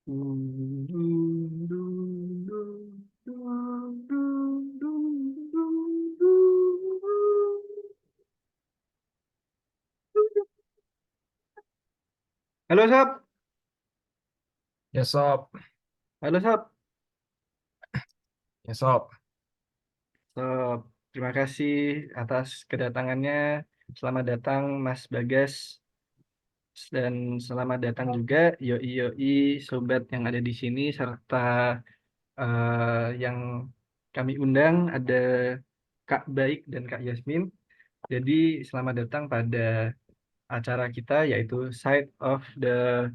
Halo Sob, Ya sob, halo Sob. ya sob. Sob, terima kasih atas kedatangannya. Selamat datang Mas Bagas dan selamat datang juga Yoi Yoi Sobat yang ada di sini serta yang kami undang ada Kak Baik dan Kak Yasmin. Jadi selamat datang pada acara kita yaitu Side of the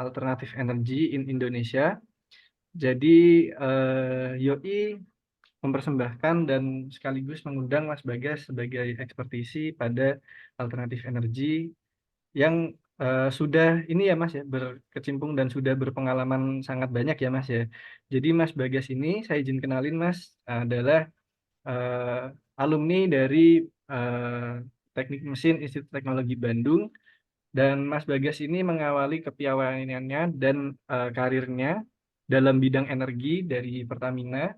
Alternative Energy in Indonesia. Jadi Yoi mempersembahkan dan sekaligus mengundang Mas Bagas sebagai ekspertisi pada alternatif energi yang sudah ini ya Mas ya berkecimpung dan sudah berpengalaman sangat banyak ya Mas ya. Jadi Mas Bagas ini saya izin kenalin Mas adalah alumni dari Teknik Mesin Institut Teknologi Bandung dan Mas Bagas ini mengawali kepiawaiannya dan karirnya dalam bidang energi dari Pertamina,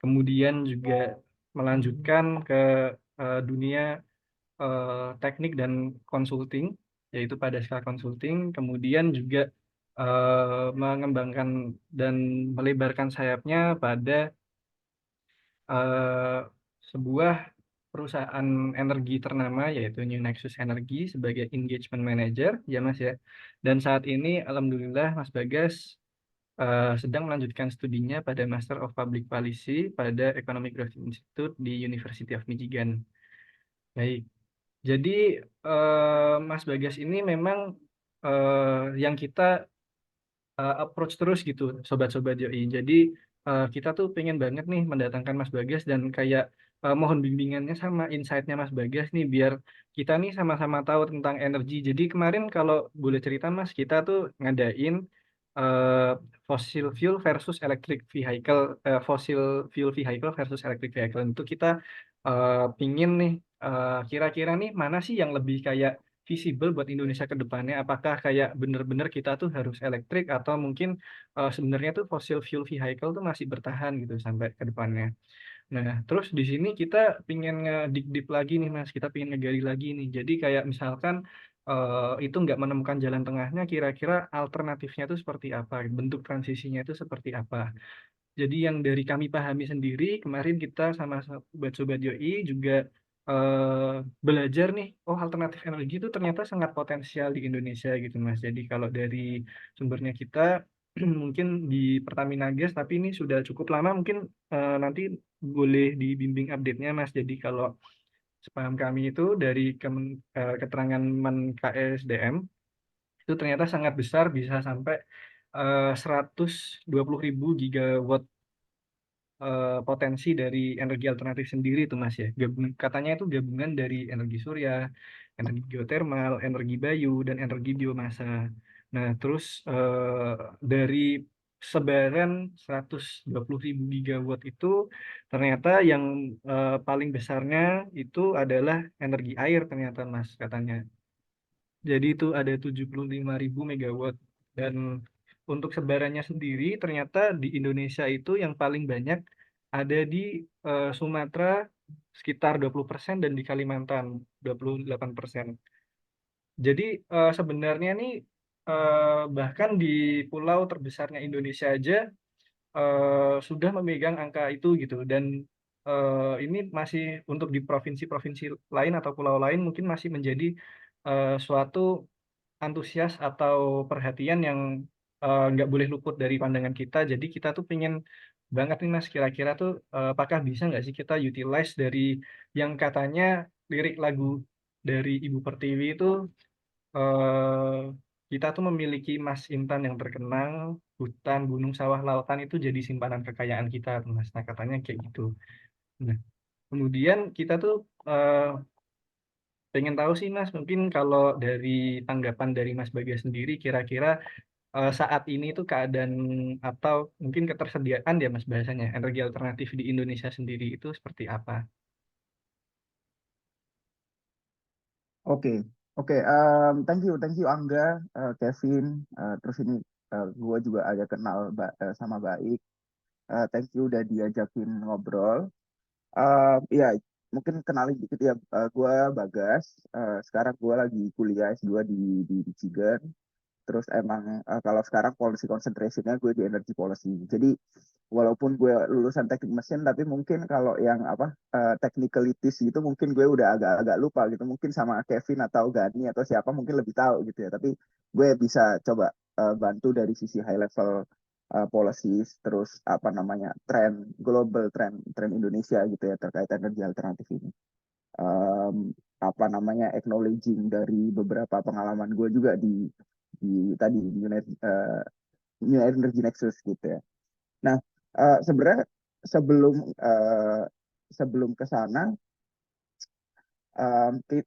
kemudian juga melanjutkan ke dunia teknik dan konsulting, yaitu pada skala konsulting, kemudian juga mengembangkan dan melebarkan sayapnya pada eh, sebuah perusahaan energi ternama yaitu New Nexus Energy sebagai engagement manager ya Mas ya. Dan saat ini alhamdulillah Mas Bagas sedang melanjutkan studinya pada Master of Public Policy pada Economic Growth Institute di University of Michigan. Baik, jadi Mas Bagas ini memang yang kita approach terus gitu, sobat-sobat Yoi. Jadi kita tuh pengen banget nih mendatangkan Mas Bagas dan kayak mohon bimbingannya sama insight-nya Mas Bagas nih biar kita nih sama-sama tahu tentang energi. Jadi kemarin kalau boleh cerita Mas, kita tuh ngadain eh, fossil fuel versus electric vehicle, fossil fuel vehicle versus electric vehicle. Itu kita pingin nih kira-kira nih mana sih yang lebih kayak visible buat Indonesia ke depannya? Apakah kayak bener-bener kita tuh harus elektrik atau mungkin sebenarnya tuh fossil fuel vehicle tuh masih bertahan gitu sampai ke depannya. Nah, terus di sini kita pingin ngedik-dik lagi nih Mas, kita pingin ngegali lagi nih. Jadi kayak misalkan itu nggak menemukan jalan tengahnya, kira-kira alternatifnya itu seperti apa, bentuk transisinya itu seperti apa. Jadi yang dari kami pahami sendiri, kemarin kita sama sobat-sobat Yoi juga belajar nih, oh alternatif energi itu ternyata sangat potensial di Indonesia gitu Mas. Jadi kalau dari sumbernya kita mungkin di Pertamina Gas, tapi ini sudah cukup lama, mungkin nanti boleh dibimbing update-nya Mas. Jadi kalau sepaham kami itu dari keterangan Men KSDM, itu ternyata sangat besar, bisa sampai 120.000 gigawatt potensi dari energi alternatif sendiri itu Mas ya. Katanya itu gabungan dari energi surya, energi geotermal, energi bayu, dan energi biomasa. Nah, terus dari sebaran 120.000 gigawatt itu ternyata yang paling besarnya itu adalah energi air ternyata Mas katanya. Jadi itu ada 75.000 megawatt. Dan untuk sebarannya sendiri ternyata di Indonesia itu yang paling banyak ada di Sumatera sekitar 20% dan di Kalimantan 28%. Jadi sebenarnya nih bahkan di pulau terbesarnya Indonesia aja sudah memegang angka itu gitu. Dan ini masih untuk di provinsi-provinsi lain atau pulau lain mungkin masih menjadi suatu antusias atau perhatian yang nggak boleh luput dari pandangan kita. Jadi kita tuh pengen banget nih Mas, kira-kira tuh apakah bisa nggak sih kita utilize dari yang katanya lirik lagu dari Ibu Pertiwi itu eh, kita tuh memiliki Mas Intan yang terkenal, hutan, gunung, sawah, lautan itu jadi simpanan kekayaan kita, tuh, Mas. Nah katanya kayak gitu. Nah, kemudian kita tuh eh, pengen tahu sih Mas, mungkin kalau dari tanggapan dari Mas Bagas sendiri, kira-kira saat ini tuh keadaan atau mungkin ketersediaan ya Mas bahasanya energi alternatif di Indonesia sendiri itu seperti apa? Oke. Oke, thank you Angga, Kevin, terus ini gue juga ada kenal sama Baik. Thank you udah diajakin ngobrol. Ya, mungkin kenalin dikit ya, gue Bagas. Sekarang gue lagi kuliah S2 di Michigan. Terus emang kalau sekarang policy concentration-nya gue di energy policy. Jadi walaupun gue lulusan teknik mesin, tapi mungkin kalau yang apa technicalities gitu mungkin gue udah agak-agak lupa gitu. Mungkin sama Kevin atau Gani atau siapa mungkin lebih tahu gitu ya. Tapi gue bisa coba bantu dari sisi high level policies, terus apa namanya global trend Indonesia gitu ya terkait energi alternatif ini. Apa namanya acknowledging dari beberapa pengalaman gue juga di tadi di New Energy Nexus gitu ya. Nah, sebenarnya sebelum uh, sebelum ke sana,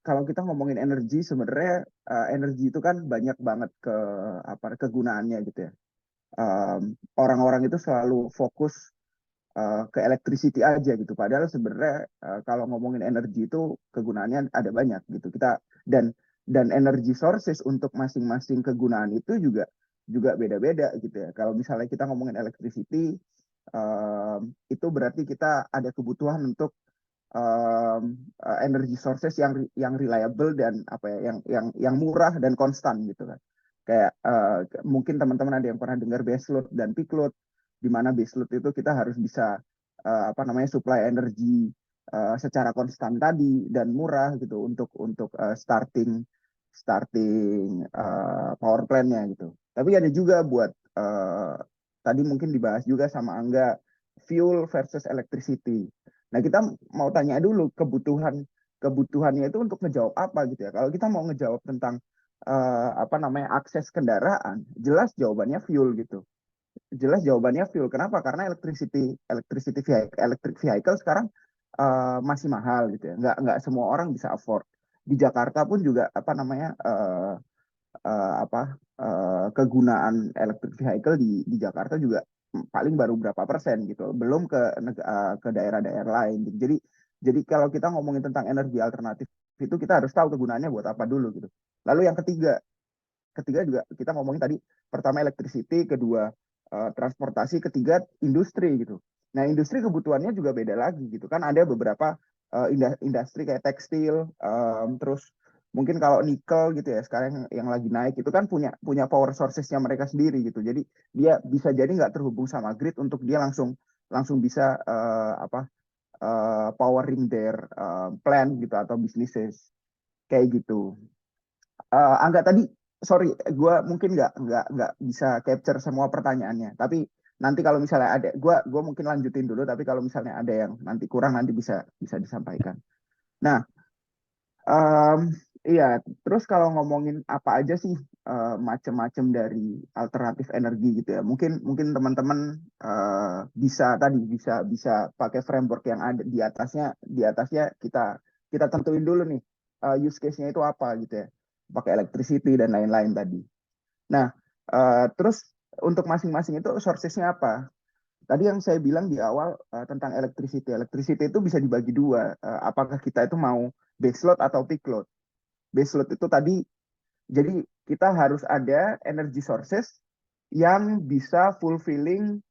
kalau kita ngomongin energi, sebenarnya energi itu kan banyak banget apa kegunaannya gitu ya. Orang-orang itu selalu fokus ke electricity aja gitu. Padahal sebenarnya kalau ngomongin energi itu kegunaannya ada banyak gitu. Dan energy sources untuk masing-masing kegunaan itu juga beda-beda gitu ya. Kalau misalnya kita ngomongin electricity, itu berarti kita ada kebutuhan untuk energy sources yang reliable dan apa ya, yang murah dan konstan gitu kan. Kayak mungkin teman-teman ada yang pernah dengar baseload dan peak load, di mana baseload itu kita harus bisa apa namanya supply energi secara konstan tadi dan murah gitu untuk starting starting power plant-nya gitu. Tapi ada juga buat tadi mungkin dibahas juga sama Angga, fuel versus electricity. Nah, kita mau tanya dulu kebutuhannya itu untuk ngejawab apa gitu ya. Kalau kita mau ngejawab tentang apa namanya akses kendaraan, jelas jawabannya fuel gitu. Jelas jawabannya fuel. Kenapa? Karena electric vehicle sekarang masih mahal gitu ya. Nggak semua orang bisa afford. Di Jakarta pun juga apa namanya apa kegunaan electric vehicle di Jakarta juga paling baru berapa persen gitu, belum ke daerah-daerah lain gitu. Jadi kalau kita ngomongin tentang energi alternatif itu kita harus tahu kegunaannya buat apa dulu gitu. Lalu yang ketiga juga kita ngomongin tadi, pertama electricity, kedua transportasi, ketiga industri gitu. Nah, industri kebutuhannya juga beda lagi gitu kan. Ada beberapa industri kayak tekstil, terus mungkin kalau nikel gitu ya sekarang yang lagi naik itu kan punya punya power sourcesnya mereka sendiri gitu. Jadi dia bisa jadi nggak terhubung sama grid untuk dia langsung langsung bisa apa powering their plant gitu atau businesses kayak gitu. Angga tadi, sorry, gue mungkin nggak bisa capture semua pertanyaannya. Tapi nanti kalau misalnya ada, gue mungkin lanjutin dulu. Tapi kalau misalnya ada yang nanti kurang, nanti bisa bisa disampaikan. Nah, em, iya. Terus kalau ngomongin apa aja sih macam-macam dari alternatif energi gitu ya. Mungkin mungkin teman-teman bisa tadi bisa bisa pakai framework yang ada di atasnya kita kita tentuin dulu nih use case-nya itu apa gitu ya, pakai electricity dan lain-lain tadi. Nah, terus untuk masing-masing itu sources-nya apa? Tadi yang saya bilang di awal tentang electricity. Electricity itu bisa dibagi dua. Apakah kita itu mau base load atau peak load? Base load itu tadi, jadi kita harus ada energy sources yang bisa fulfilling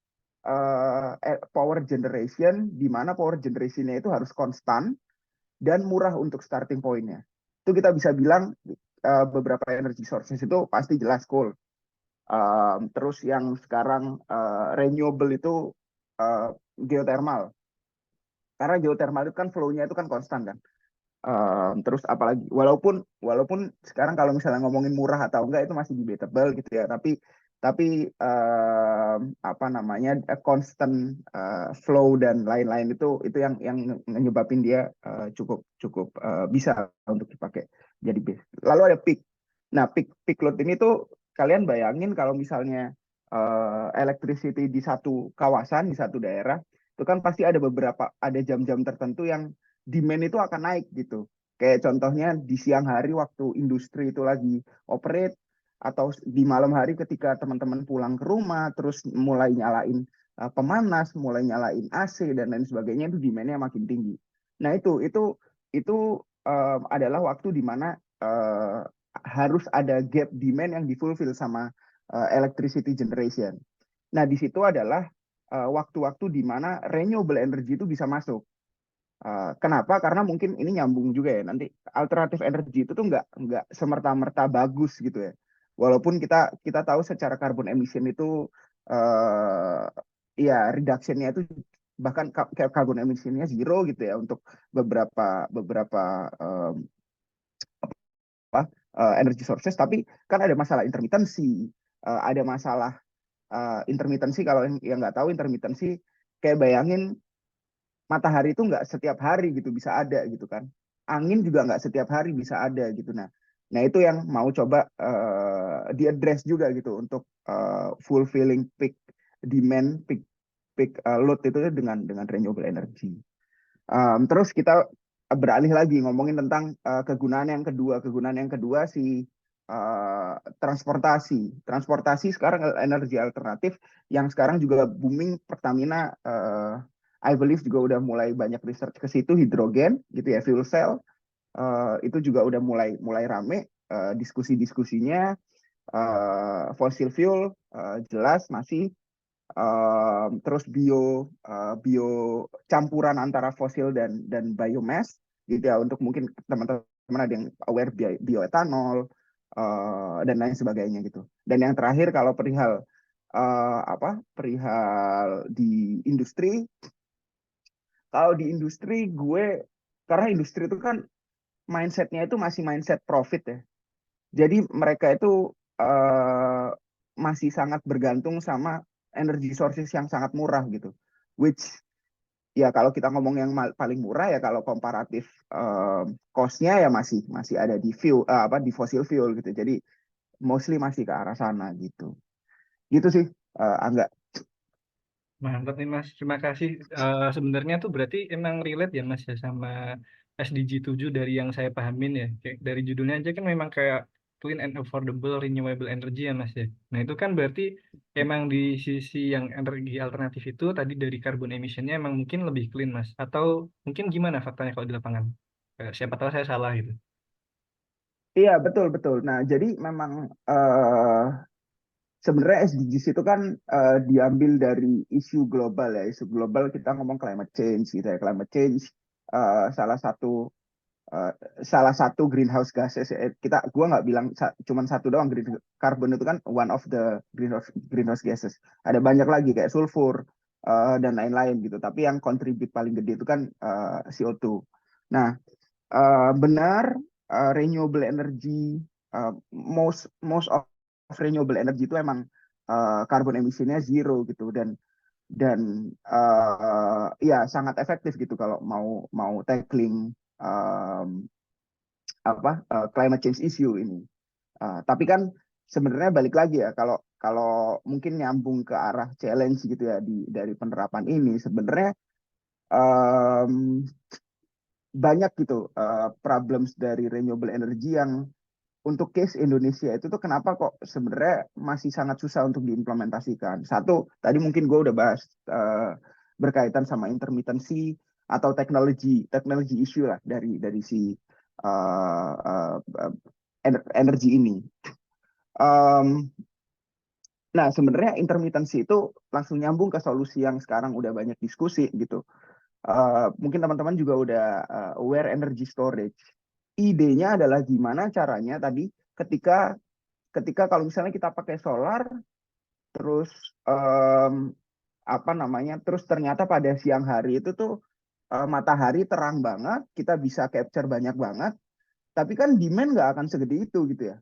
power generation, di mana power generation-nya itu harus konstan dan murah untuk starting point-nya. Itu kita bisa bilang beberapa energy sources itu pasti jelas coal. Terus yang sekarang renewable itu geothermal. Karena geothermal itu kan flow-nya itu kan konstan kan. Terus apalagi walaupun walaupun sekarang kalau misalnya ngomongin murah atau enggak itu masih debatable gitu ya. Tapi apa namanya constant flow dan lain-lain itu yang menyebabin dia cukup cukup bisa untuk dipakai jadi base. Lalu ada peak. Nah, peak load ini tuh kalian bayangin kalau misalnya electricity di satu kawasan, di satu daerah, itu kan pasti ada jam-jam tertentu yang demand itu akan naik gitu. Kayak contohnya di siang hari waktu industri itu lagi operate, atau di malam hari ketika teman-teman pulang ke rumah, terus mulai nyalain pemanas, mulai nyalain AC dan lain sebagainya, itu demand-nya makin tinggi. Nah, itu adalah waktu di mana eh, harus ada gap demand yang difulfill sama electricity generation. Nah, di situ adalah waktu-waktu di mana renewable energy itu bisa masuk. Kenapa? Karena mungkin ini nyambung juga ya. Nanti alternatif energi itu tuh nggak semerta-merta bagus gitu ya. Walaupun kita tahu secara carbon emission itu ya reduction-nya itu bahkan kayak carbon emission-nya zero gitu ya untuk beberapa beberapa energy sources. Tapi kan ada masalah intermittency, ada masalah intermittency. Kalau yang nggak tahu intermittency, kayak bayangin matahari itu nggak setiap hari gitu bisa ada gitu kan. Angin juga nggak setiap hari bisa ada gitu. Nah itu yang mau coba diaddress juga gitu untuk fulfilling peak demand, peak peak load itu dengan renewable energy. Terus kita beralih lagi ngomongin tentang kegunaan yang kedua. Kegunaan yang kedua si transportasi. Transportasi sekarang energi alternatif yang sekarang juga booming. Pertamina, I believe juga udah mulai banyak research ke situ, hidrogen gitu ya, fuel cell. Itu juga udah mulai rame diskusi-diskusinya. Fossil fuel jelas masih. Terus bio campuran antara fosil dan biomass gitu ya, untuk mungkin teman-teman ada yang aware bioetanol dan lain sebagainya gitu. Dan yang terakhir kalau perihal perihal di industri, kalau di industri karena industri itu kan mindsetnya itu masih mindset profit ya. Jadi mereka itu masih sangat bergantung sama energy sources yang sangat murah gitu. Which ya kalau kita ngomong yang paling murah ya kalau komparatif cost-nya ya masih ada di di fossil fuel gitu. Jadi mostly masih ke arah sana gitu. Gitu sih, Angga. Mantap nih Mas, terima kasih. Sebenarnya tuh berarti emang relate ya Mas ya sama SDG 7 dari yang saya pahamin ya. Kayak dari judulnya aja kan memang kayak clean and affordable renewable energy ya Mas ya. Nah itu kan berarti emang di sisi yang energi alternatif itu tadi dari carbon emission-nya emang mungkin lebih clean Mas. Atau mungkin gimana faktanya kalau di lapangan? Siapa tahu saya salah gitu. Iya, betul betul. Nah, jadi memang sebenarnya SDGs itu kan diambil dari isu global ya. Isu global kita ngomong climate change gitu ya. Climate change uh, salah satu uh, salah satu greenhouse gases. Gua nggak bilang cuman satu doang. Carbon itu kan one of the greenhouse gases. Ada banyak lagi kayak sulfur dan lain-lain gitu. Tapi yang contribute paling gede itu kan CO2. Nah, benar, renewable energy, most of renewable energy itu emang carbon emission-nya zero gitu. Dan ya sangat efektif gitu kalau mau tackling climate change issue ini. Tapi kan sebenarnya balik lagi ya, kalau kalau mungkin nyambung ke arah challenge gitu ya dari penerapan ini, sebenarnya um, banyak gitu problems dari renewable energy yang untuk case Indonesia itu tuh kenapa kok sebenarnya masih sangat susah untuk diimplementasikan. Satu, tadi mungkin gue udah bahas berkaitan sama intermittency atau teknologi issue lah dari si uh, uh, energi ini. Nah, sebenarnya intermittency itu langsung nyambung ke solusi yang sekarang udah banyak diskusi gitu. Mungkin teman-teman juga udah aware energy storage. Idenya adalah gimana caranya tadi ketika ketika kalau misalnya kita pakai solar, terus terus ternyata pada siang hari itu tuh matahari terang banget, kita bisa capture banyak banget, tapi kan demand nggak akan segede itu gitu ya.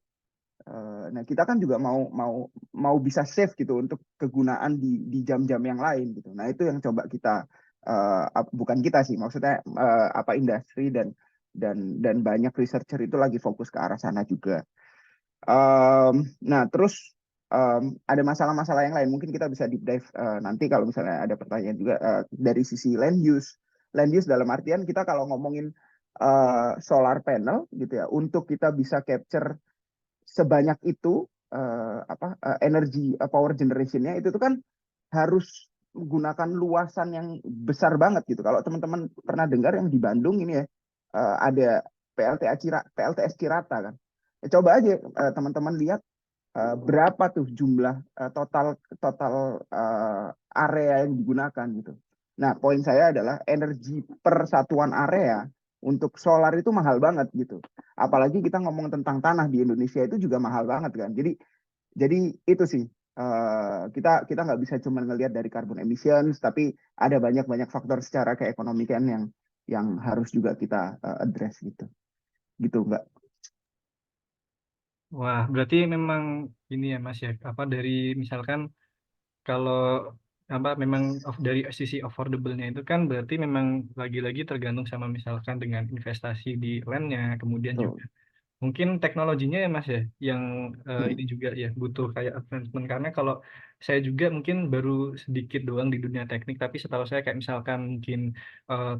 Nah, kita kan juga mau bisa save gitu untuk kegunaan di jam-jam yang lain gitu. Nah, itu yang coba kita bukan kita sih, maksudnya industri dan banyak researcher itu lagi fokus ke arah sana juga. Nah, terus ada masalah-masalah yang lain. Mungkin kita bisa deep dive nanti kalau misalnya ada pertanyaan juga dari sisi land use. Land use dalam artian kita kalau ngomongin solar panel gitu ya, untuk kita bisa capture sebanyak itu energi power generation-nya itu tuh kan harus menggunakan luasan yang besar banget gitu. Kalau teman-teman pernah dengar yang di Bandung ini ya, ada PLTS Cirata kan. Coba aja teman-teman lihat berapa tuh jumlah total area yang digunakan gitu. Nah, poin saya adalah energi per satuan area untuk solar itu mahal banget gitu. Apalagi kita ngomong tentang tanah di Indonesia itu juga mahal banget kan. Jadi itu sih kita nggak bisa cuma ngelihat dari carbon emissions, tapi ada banyak faktor secara keekonomikan yang harus juga kita address gitu. Gitu nggak? Wah, berarti memang ini ya Mas ya, apa dari misalkan kalau apa memang dari sisi affordable-nya itu kan berarti memang lagi-lagi tergantung sama misalkan dengan investasi di land-nya, kemudian juga Tuh. mungkin teknologinya ya Mas ya, yang ini Hmm. juga ya butuh kayak advancement karena kalau saya juga mungkin baru sedikit doang di dunia teknik, tapi setahu saya kayak misalkan mungkin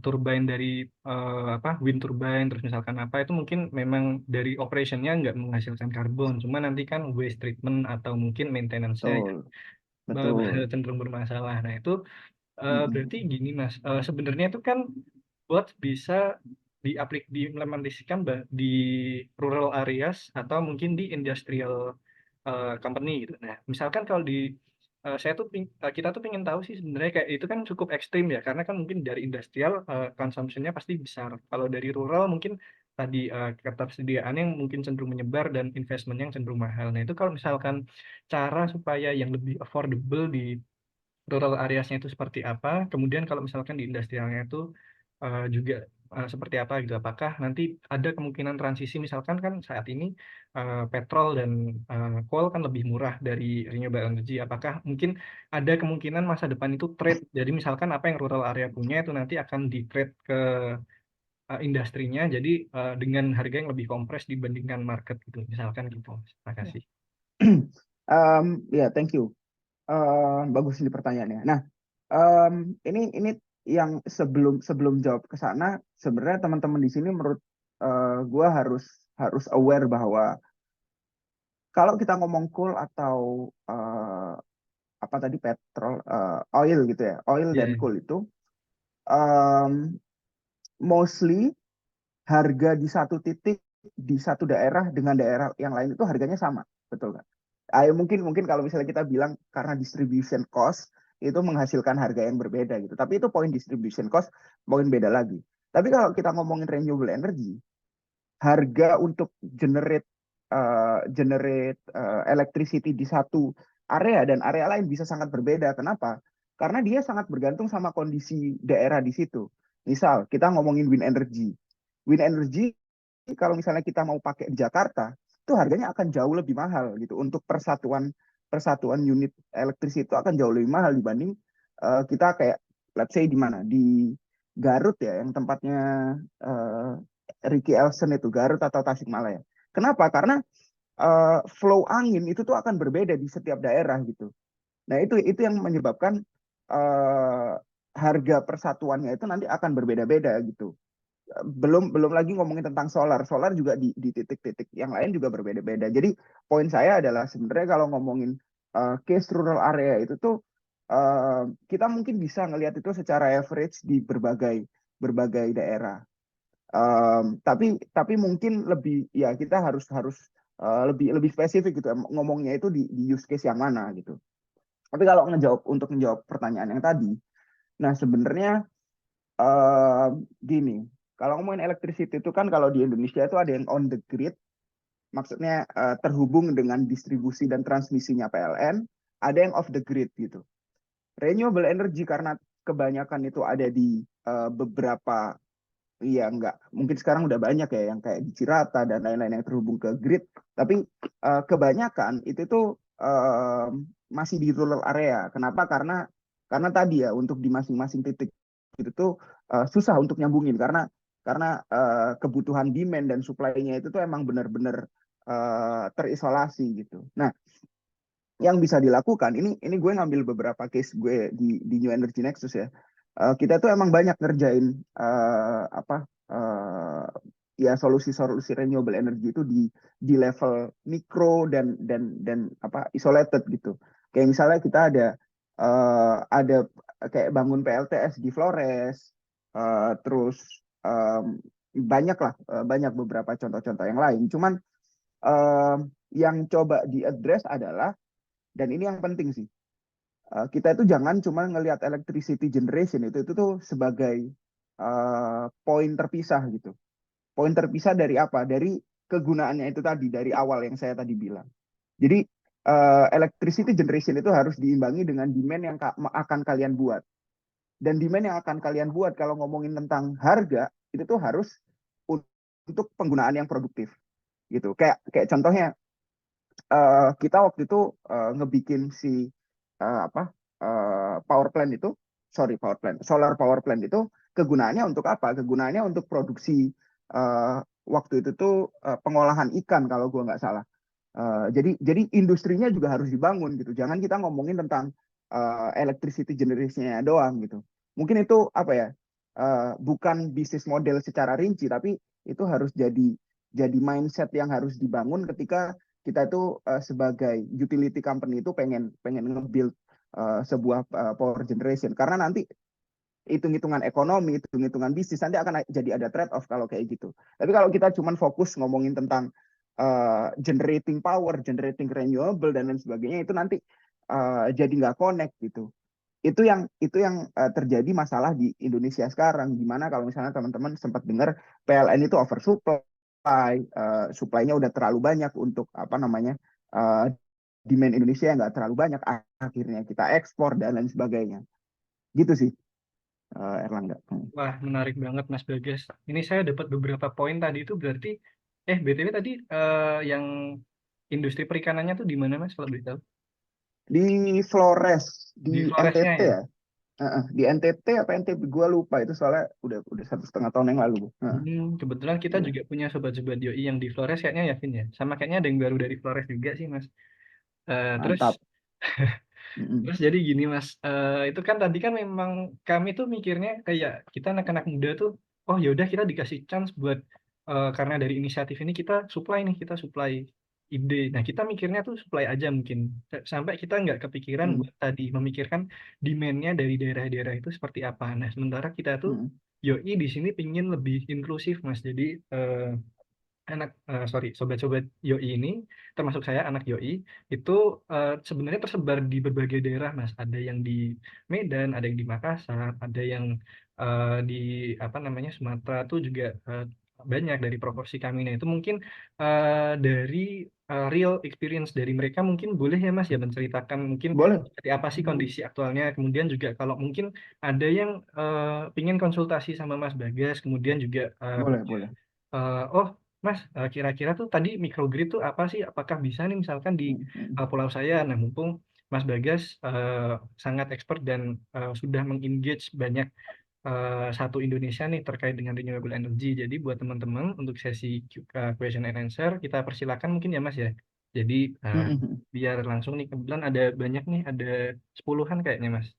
turbine dari apa wind turbine, terus misalkan apa itu mungkin memang dari operationnya nggak menghasilkan karbon, cuma nanti kan waste treatment atau mungkin maintenance-nya Betul, betul. cenderung bermasalah. Nah itu Mm-mm. berarti gini Mas, sebenarnya itu kan buat bisa diimplementasikan di rural areas atau mungkin di industrial company gitu. Nah, misalkan kalau di kita tuh pengen tahu sih sebenarnya kayak itu kan cukup ekstrim ya, karena kan mungkin dari industrial consumption-nya pasti besar. Kalau dari rural mungkin tadi ketersediaan yang mungkin cenderung menyebar dan investment yang cenderung mahal. Nah, itu kalau misalkan cara supaya yang lebih affordable di rural areasnya itu seperti apa, kemudian kalau misalkan di industrialnya itu juga seperti apa gitu. Apakah nanti ada kemungkinan transisi misalkan kan saat ini petrol dan coal kan lebih murah dari renewable energy. Apakah mungkin ada kemungkinan masa depan itu trade. Jadi misalkan apa yang rural area punya itu nanti akan di trade ke industrinya. Jadi dengan harga yang lebih kompres dibandingkan market gitu. Misalkan gitu. Terima kasih. Ya, thank you. Bagus ini pertanyaannya. Nah, ini yang sebelum jawab ke sana, sebenarnya teman-teman di sini menurut gue harus aware bahwa kalau kita ngomong coal atau apa tadi petrol, oil gitu ya, oil Iya, dan iya. coal itu mostly harga di satu titik di satu daerah dengan daerah yang lain itu harganya sama, betul kan? Ayo mungkin kalau misalnya kita bilang karena distribution cost itu menghasilkan harga yang berbeda gitu. Tapi itu poin distribution cost, poin beda lagi. Tapi kalau kita ngomongin renewable energy, harga untuk generate electricity di satu area dan area lain bisa sangat berbeda. Kenapa? Karena dia sangat bergantung sama kondisi daerah di situ. Misal kita ngomongin wind energy. Wind energy kalau misalnya kita mau pakai di Jakarta, itu harganya akan jauh lebih mahal gitu. Untuk persatuan unit elektrisiti itu akan jauh lebih mahal dibanding kita kayak let's say di mana? Di Garut ya, yang tempatnya uh, Ricky Elson itu, Garut atau Tasikmalaya. Kenapa? Karena flow angin itu tuh akan berbeda di setiap daerah gitu. Nah, itu yang menyebabkan uh, harga persatuannya itu nanti akan berbeda-beda gitu. Belum lagi ngomongin tentang solar juga di titik-titik yang lain juga berbeda-beda. Jadi poin saya adalah sebenarnya kalau ngomongin case rural area itu tuh kita mungkin bisa ngelihat itu secara average di berbagai daerah. Tapi mungkin lebih ya kita harus lebih spesifik gitu ngomongnya itu di use case yang mana gitu. Tapi kalau untuk menjawab pertanyaan yang tadi, nah sebenarnya gini, kalau ngomongin electricity itu kan kalau di Indonesia itu ada yang on the grid, maksudnya terhubung dengan distribusi dan transmisinya PLN, ada yang off the grid gitu. Renewable energy karena kebanyakan itu ada di beberapa, iya enggak, mungkin sekarang udah banyak ya yang kayak di Cirata dan lain-lain yang terhubung ke grid, tapi kebanyakan itu tuh masih di rural area. Kenapa? Karena tadi ya untuk di masing-masing titik itu tuh susah untuk nyambungin karena kebutuhan demand dan supply-nya itu tuh emang benar-benar terisolasi gitu. Nah, yang bisa dilakukan ini gue ngambil beberapa case gue di New Energy Nexus ya. Kita tuh emang banyak ngerjain apa ya solusi-solusi renewable energy itu di level mikro dan apa isolated gitu. Kayak misalnya kita ada kayak bangun PLTS di Flores, terus banyak lah, banyak beberapa contoh-contoh yang lain. Cuman yang coba diadres adalah, dan ini yang penting sih, kita itu jangan cuma ngelihat electricity generation itu tuh sebagai poin terpisah gitu. Poin terpisah dari apa? Dari kegunaannya itu tadi, dari awal yang saya tadi bilang. Jadi electricity generation itu harus diimbangi dengan demand yang akan kalian buat. Dan demand yang akan kalian buat kalau ngomongin tentang harga itu tuh harus untuk penggunaan yang produktif gitu. Kayak contohnya kita waktu itu ngebikin si apa power plant itu, solar power plant itu kegunaannya untuk apa? Kegunaannya untuk produksi waktu itu tuh pengolahan ikan kalau gua nggak salah. Jadi industrinya juga harus dibangun gitu. Jangan kita ngomongin tentang electricity generation-nya doang gitu. Mungkin itu apa ya? Bukan bisnis model secara rinci, tapi itu harus jadi mindset yang harus dibangun ketika kita itu sebagai utility company itu pengen nge-build sebuah power generation. Karena nanti hitung-hitungan ekonomi, hitung-hitungan bisnis nanti akan jadi ada trade off kalau kayak gitu. Tapi kalau kita cuma fokus ngomongin tentang generating power, generating renewable dan lain sebagainya, itu nanti jadi nggak connect gitu. Itu yang terjadi masalah di Indonesia sekarang. Gimana kalau misalnya teman-teman sempat dengar PLN itu oversupply, supply-nya udah terlalu banyak untuk apa namanya demand Indonesia yang nggak terlalu banyak, akhirnya kita ekspor dan lain sebagainya. Gitu sih, Erlangga. Wah, menarik banget Mas Bagas. Ini saya dapat beberapa poin tadi itu berarti, BTW tadi yang industri perikanannya tuh di mana Mas kalau boleh tahu? Di Flores, Di di Floresnya NTT ya? ya. Di NTT apa NTB gue lupa itu, soalnya udah 1,5 tahun yang lalu. Kebetulan kita Iya, juga punya sobat-sobat Yoi yang di Flores kayaknya yakin ya. Sama kayaknya ada yang baru dari Flores juga sih Mas. Terus mantap. Mm-mm. terus jadi gini Mas, itu kan tadi kan memang kami tuh mikirnya kayak kita anak-anak muda tuh, oh yaudah kita dikasih chance buat karena dari inisiatif ini kita supply ide. Nah kita mikirnya tuh supply aja mungkin sampai kita nggak kepikiran Mm-mm. buat tadi memikirkan demand-nya dari daerah-daerah itu seperti apa. Nah sementara kita tuh Mm-mm. Yoi di sini pingin lebih inklusif Mas. Jadi sobat-sobat Yoi ini termasuk saya anak Yoi itu sebenarnya tersebar di berbagai daerah Mas. Ada yang di Medan, ada yang di Makassar, ada yang di apa namanya Sumatera tuh juga banyak dari proporsi kami. Nah itu mungkin dari real experience dari mereka mungkin boleh ya Mas ya menceritakan mungkin Boleh, seperti apa sih kondisi aktualnya. Kemudian juga kalau mungkin ada yang ingin konsultasi sama Mas Bagas, kemudian juga boleh. oh Mas, kira-kira tuh tadi microgrid tuh apa sih? Apakah bisa nih misalkan di Mm-mm. pulau saya? Nah, mumpung Mas Bagas sangat expert dan sudah mengengage banyak satu Indonesia nih terkait dengan renewable energy. Jadi buat teman-teman untuk sesi question and answer kita persilakan mungkin ya Mas ya. Jadi Mm-mm. biar langsung nih kebetulan ada banyak nih, ada 10-an kayaknya Mas.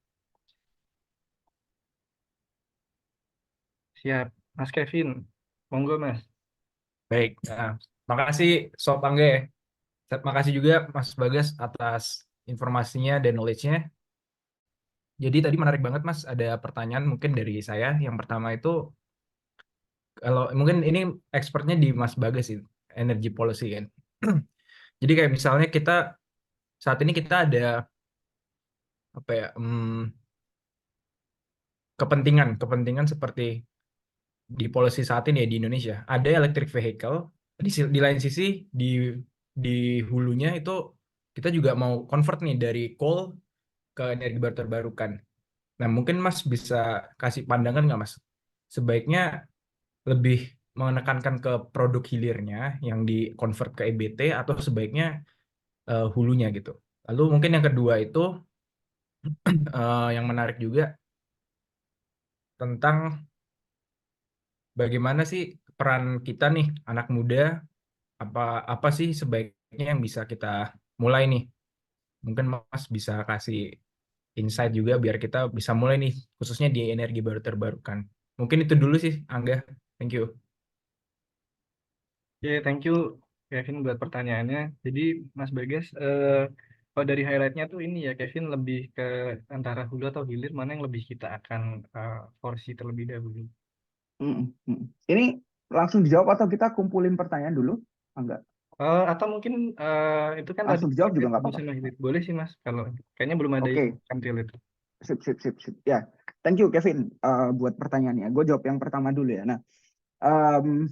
Siap, Mas Kevin. Monggo Mas. Baik. Nah, makasih Sob Angge. Makasih juga Mas Bagas atas informasinya dan knowledge-nya. Jadi tadi menarik banget Mas, ada pertanyaan mungkin dari saya. Yang pertama itu, kalau mungkin ini expertnya di Mas Bagas sih, energy policy kan. Jadi kayak misalnya saat ini kita ada apa ya, kepentingan seperti di policy saat ini ya di Indonesia. Ada electric vehicle, di lain sisi di hulunya itu kita juga mau convert nih dari coal ke energi baru terbarukan. Nah, mungkin Mas bisa kasih pandangan nggak Mas? Sebaiknya lebih menekankan ke produk hilirnya yang di convert ke EBT atau sebaiknya hulunya gitu. Lalu mungkin yang kedua itu yang menarik juga tentang bagaimana sih peran kita nih anak muda, apa apa sih sebaiknya yang bisa kita mulai nih. Mungkin Mas bisa kasih insight juga biar kita bisa mulai nih khususnya di energi baru terbarukan. Mungkin itu dulu sih Angga. Thank you. Oke, thank you Kevin buat pertanyaannya. Jadi Mas Bagas, kalau dari highlightnya tuh ini ya Kevin lebih ke antara hulu atau hilir mana yang lebih kita akan porsi terlebih dahulu. Mm-mm. Mm-mm. Ini langsung dijawab atau kita kumpulin pertanyaan dulu? Enggak, Atau mungkin itu kan tadi langsung dijawab juga nggak bisa apa-apa. Mas Hidit. Boleh sih Mas, kalau kayaknya belum ada yang Oke, kantil itu. sip, sip, sip, sip. Ya, thank you Kevin buat pertanyaannya. Gue jawab yang pertama dulu ya. Nah, em,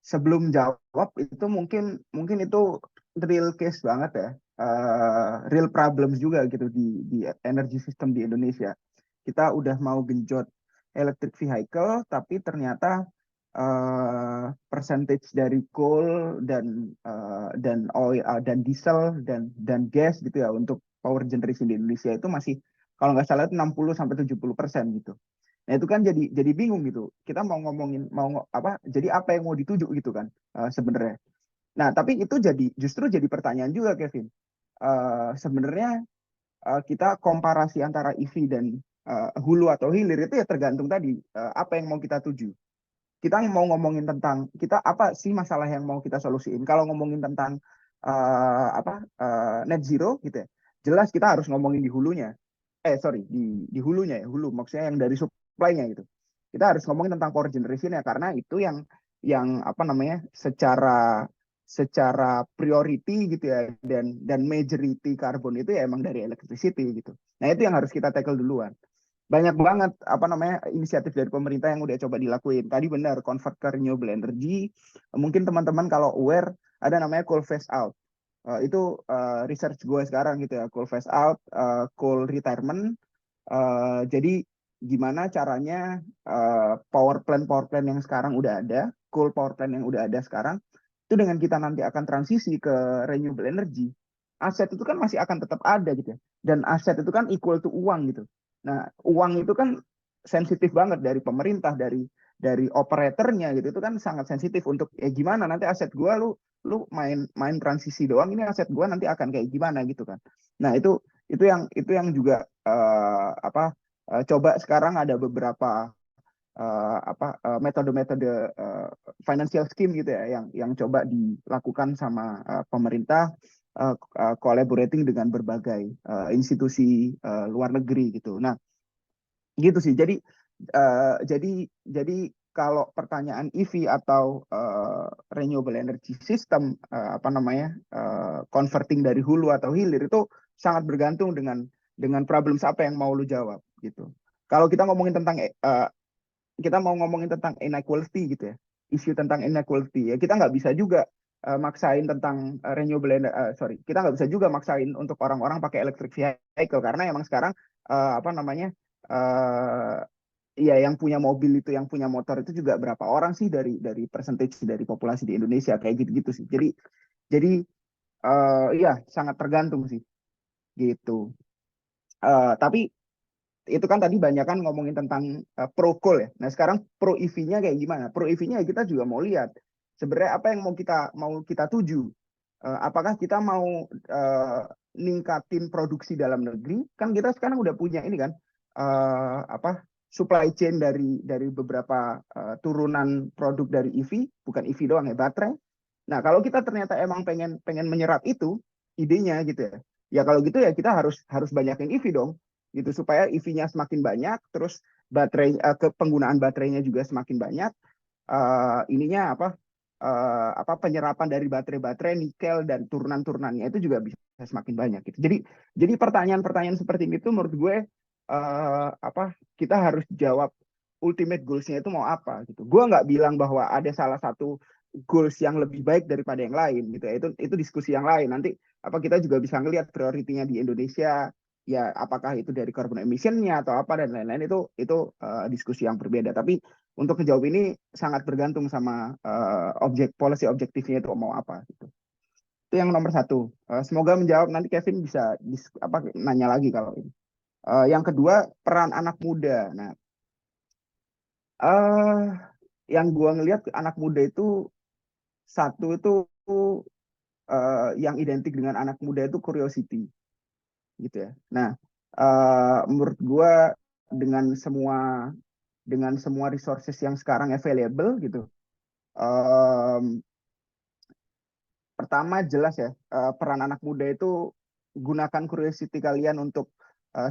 sebelum jawab itu mungkin itu real case banget ya, real problems juga gitu di energy system di Indonesia. Kita udah mau genjot electric vehicle, tapi ternyata percentage dari coal dan oil dan diesel dan gas gitu ya untuk power generation di Indonesia itu masih, kalau nggak salah, itu 60-70% gitu. Nah itu kan jadi bingung gitu. Kita mau ngomongin apa? Jadi apa yang mau dituju gitu kan sebenarnya. Nah tapi itu justru jadi pertanyaan juga Kevin. Sebenarnya kita komparasi antara EV dan hulu atau hilir itu ya tergantung tadi apa yang mau kita tuju. Kita mau ngomongin tentang kita apa sih masalah yang mau kita solusiin. Kalau ngomongin tentang net zero gitu ya, jelas kita harus ngomongin di hulunya. Sorry, di hulunya ya, hulu maksudnya yang dari supply-nya gitu. Kita harus ngomongin tentang power generation ya, karena itu yang apa namanya, secara priority gitu ya, dan majority karbon itu ya emang dari electricity gitu. Nah itu yang harus kita tackle duluan. Banyak banget apa namanya inisiatif dari pemerintah yang udah coba dilakuin. Tadi benar, convert ke renewable energy. Mungkin teman-teman kalau aware, ada namanya coal phase out. Itu research gue sekarang gitu ya, coal phase out, coal retirement. Jadi gimana caranya power plant yang sekarang udah ada, coal power plant yang udah ada sekarang, itu dengan kita nanti akan transisi ke renewable energy, aset itu kan masih akan tetap ada gitu ya. Dan aset itu kan equal to uang gitu. Nah, uang itu kan sensitif banget dari pemerintah, dari operatornya gitu. Itu kan sangat sensitif untuk gimana nanti aset gua lu main transisi doang, ini aset gua nanti akan kayak gimana gitu kan. Nah, itu yang juga coba sekarang ada beberapa metode-metode financial scheme gitu ya yang coba dilakukan sama pemerintah, collaborating dengan berbagai institusi luar negeri gitu. Nah, gitu sih. Jadi kalau pertanyaan EV atau renewable energy system, apa namanya, converting dari hulu atau hilir itu sangat bergantung dengan problems apa yang mau lu jawab gitu. Kalau kita mau ngomongin tentang inequality gitu ya, isu tentang inequality ya, kita nggak bisa juga maksain tentang kita nggak bisa juga maksain untuk orang-orang pakai electric vehicle, karena emang sekarang apa namanya, ya yang punya mobil itu, yang punya motor itu juga berapa orang sih dari percentage dari populasi di Indonesia, kayak gitu-gitu sih. Jadi ya sangat tergantung sih gitu. Tapi itu kan tadi banyak kan ngomongin tentang pro coal ya. Nah sekarang pro EV-nya kayak gimana? Pro EV-nya kita juga mau lihat sebenarnya apa yang mau kita tuju. Apakah kita mau ningkatin produksi dalam negeri? Kan kita sekarang udah punya ini kan, supply chain dari beberapa turunan produk dari EV, bukan EV doang ya, baterai. Nah kalau kita ternyata emang pengen menyerap itu idenya gitu ya. Ya kalau gitu ya kita harus banyakin EV dong gitu, supaya EV-nya semakin banyak, terus penggunaan baterainya juga semakin banyak. Ininya apa penyerapan dari baterai-baterai nikel dan turunan-turunannya itu juga bisa semakin banyak gitu. Jadi pertanyaan-pertanyaan seperti itu menurut gue kita harus jawab ultimate goals-nya itu mau apa gitu. Gue nggak bilang bahwa ada salah satu goals yang lebih baik daripada yang lain gitu ya. Itu diskusi yang lain. Nanti kita juga bisa ngelihat prioritinya di Indonesia ya, apakah itu dari carbon emission-nya atau apa dan lain-lain, itu diskusi yang berbeda. Tapi untuk menjawab ini sangat bergantung sama policy objektifnya itu mau apa gitu. Itu yang nomor satu. Semoga menjawab. Nanti Kevin bisa nanya lagi kalau ini. Yang kedua, peran anak muda. Nah, yang gua ngelihat anak muda itu satu itu yang identik dengan anak muda itu curiosity gitu ya. Nah, menurut gua dengan semua resources yang sekarang available gitu, pertama jelas ya, peran anak muda itu gunakan curiosity kalian untuk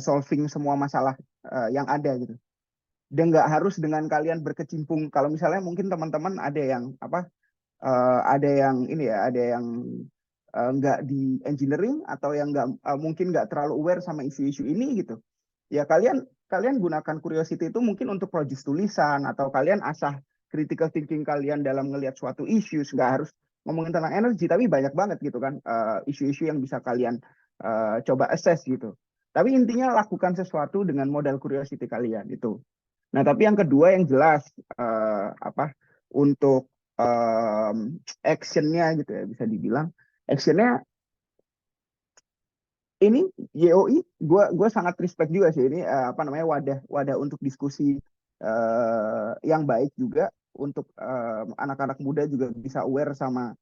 solving semua masalah yang ada gitu. dan nggak harus dengan kalian berkecimpung. Kalau misalnya mungkin teman-teman ada yang ada yang ini ya, ada yang nggak di engineering atau yang nggak mungkin nggak terlalu aware sama isu-isu ini gitu. Ya kalian kalian gunakan curiosity itu mungkin untuk produce tulisan atau kalian asah critical thinking kalian dalam ngelihat suatu isu. Nggak harus ngomongin tentang energi, tapi banyak banget gitu kan isu-isu yang bisa kalian coba assess gitu. Tapi intinya lakukan sesuatu dengan modal curiosity kalian itu. Nah, tapi yang kedua yang jelas untuk actionnya gitu ya, bisa dibilang actionnya ini YOI, gue sangat respect juga sih ini wadah untuk diskusi yang baik juga untuk anak-anak muda juga bisa aware sama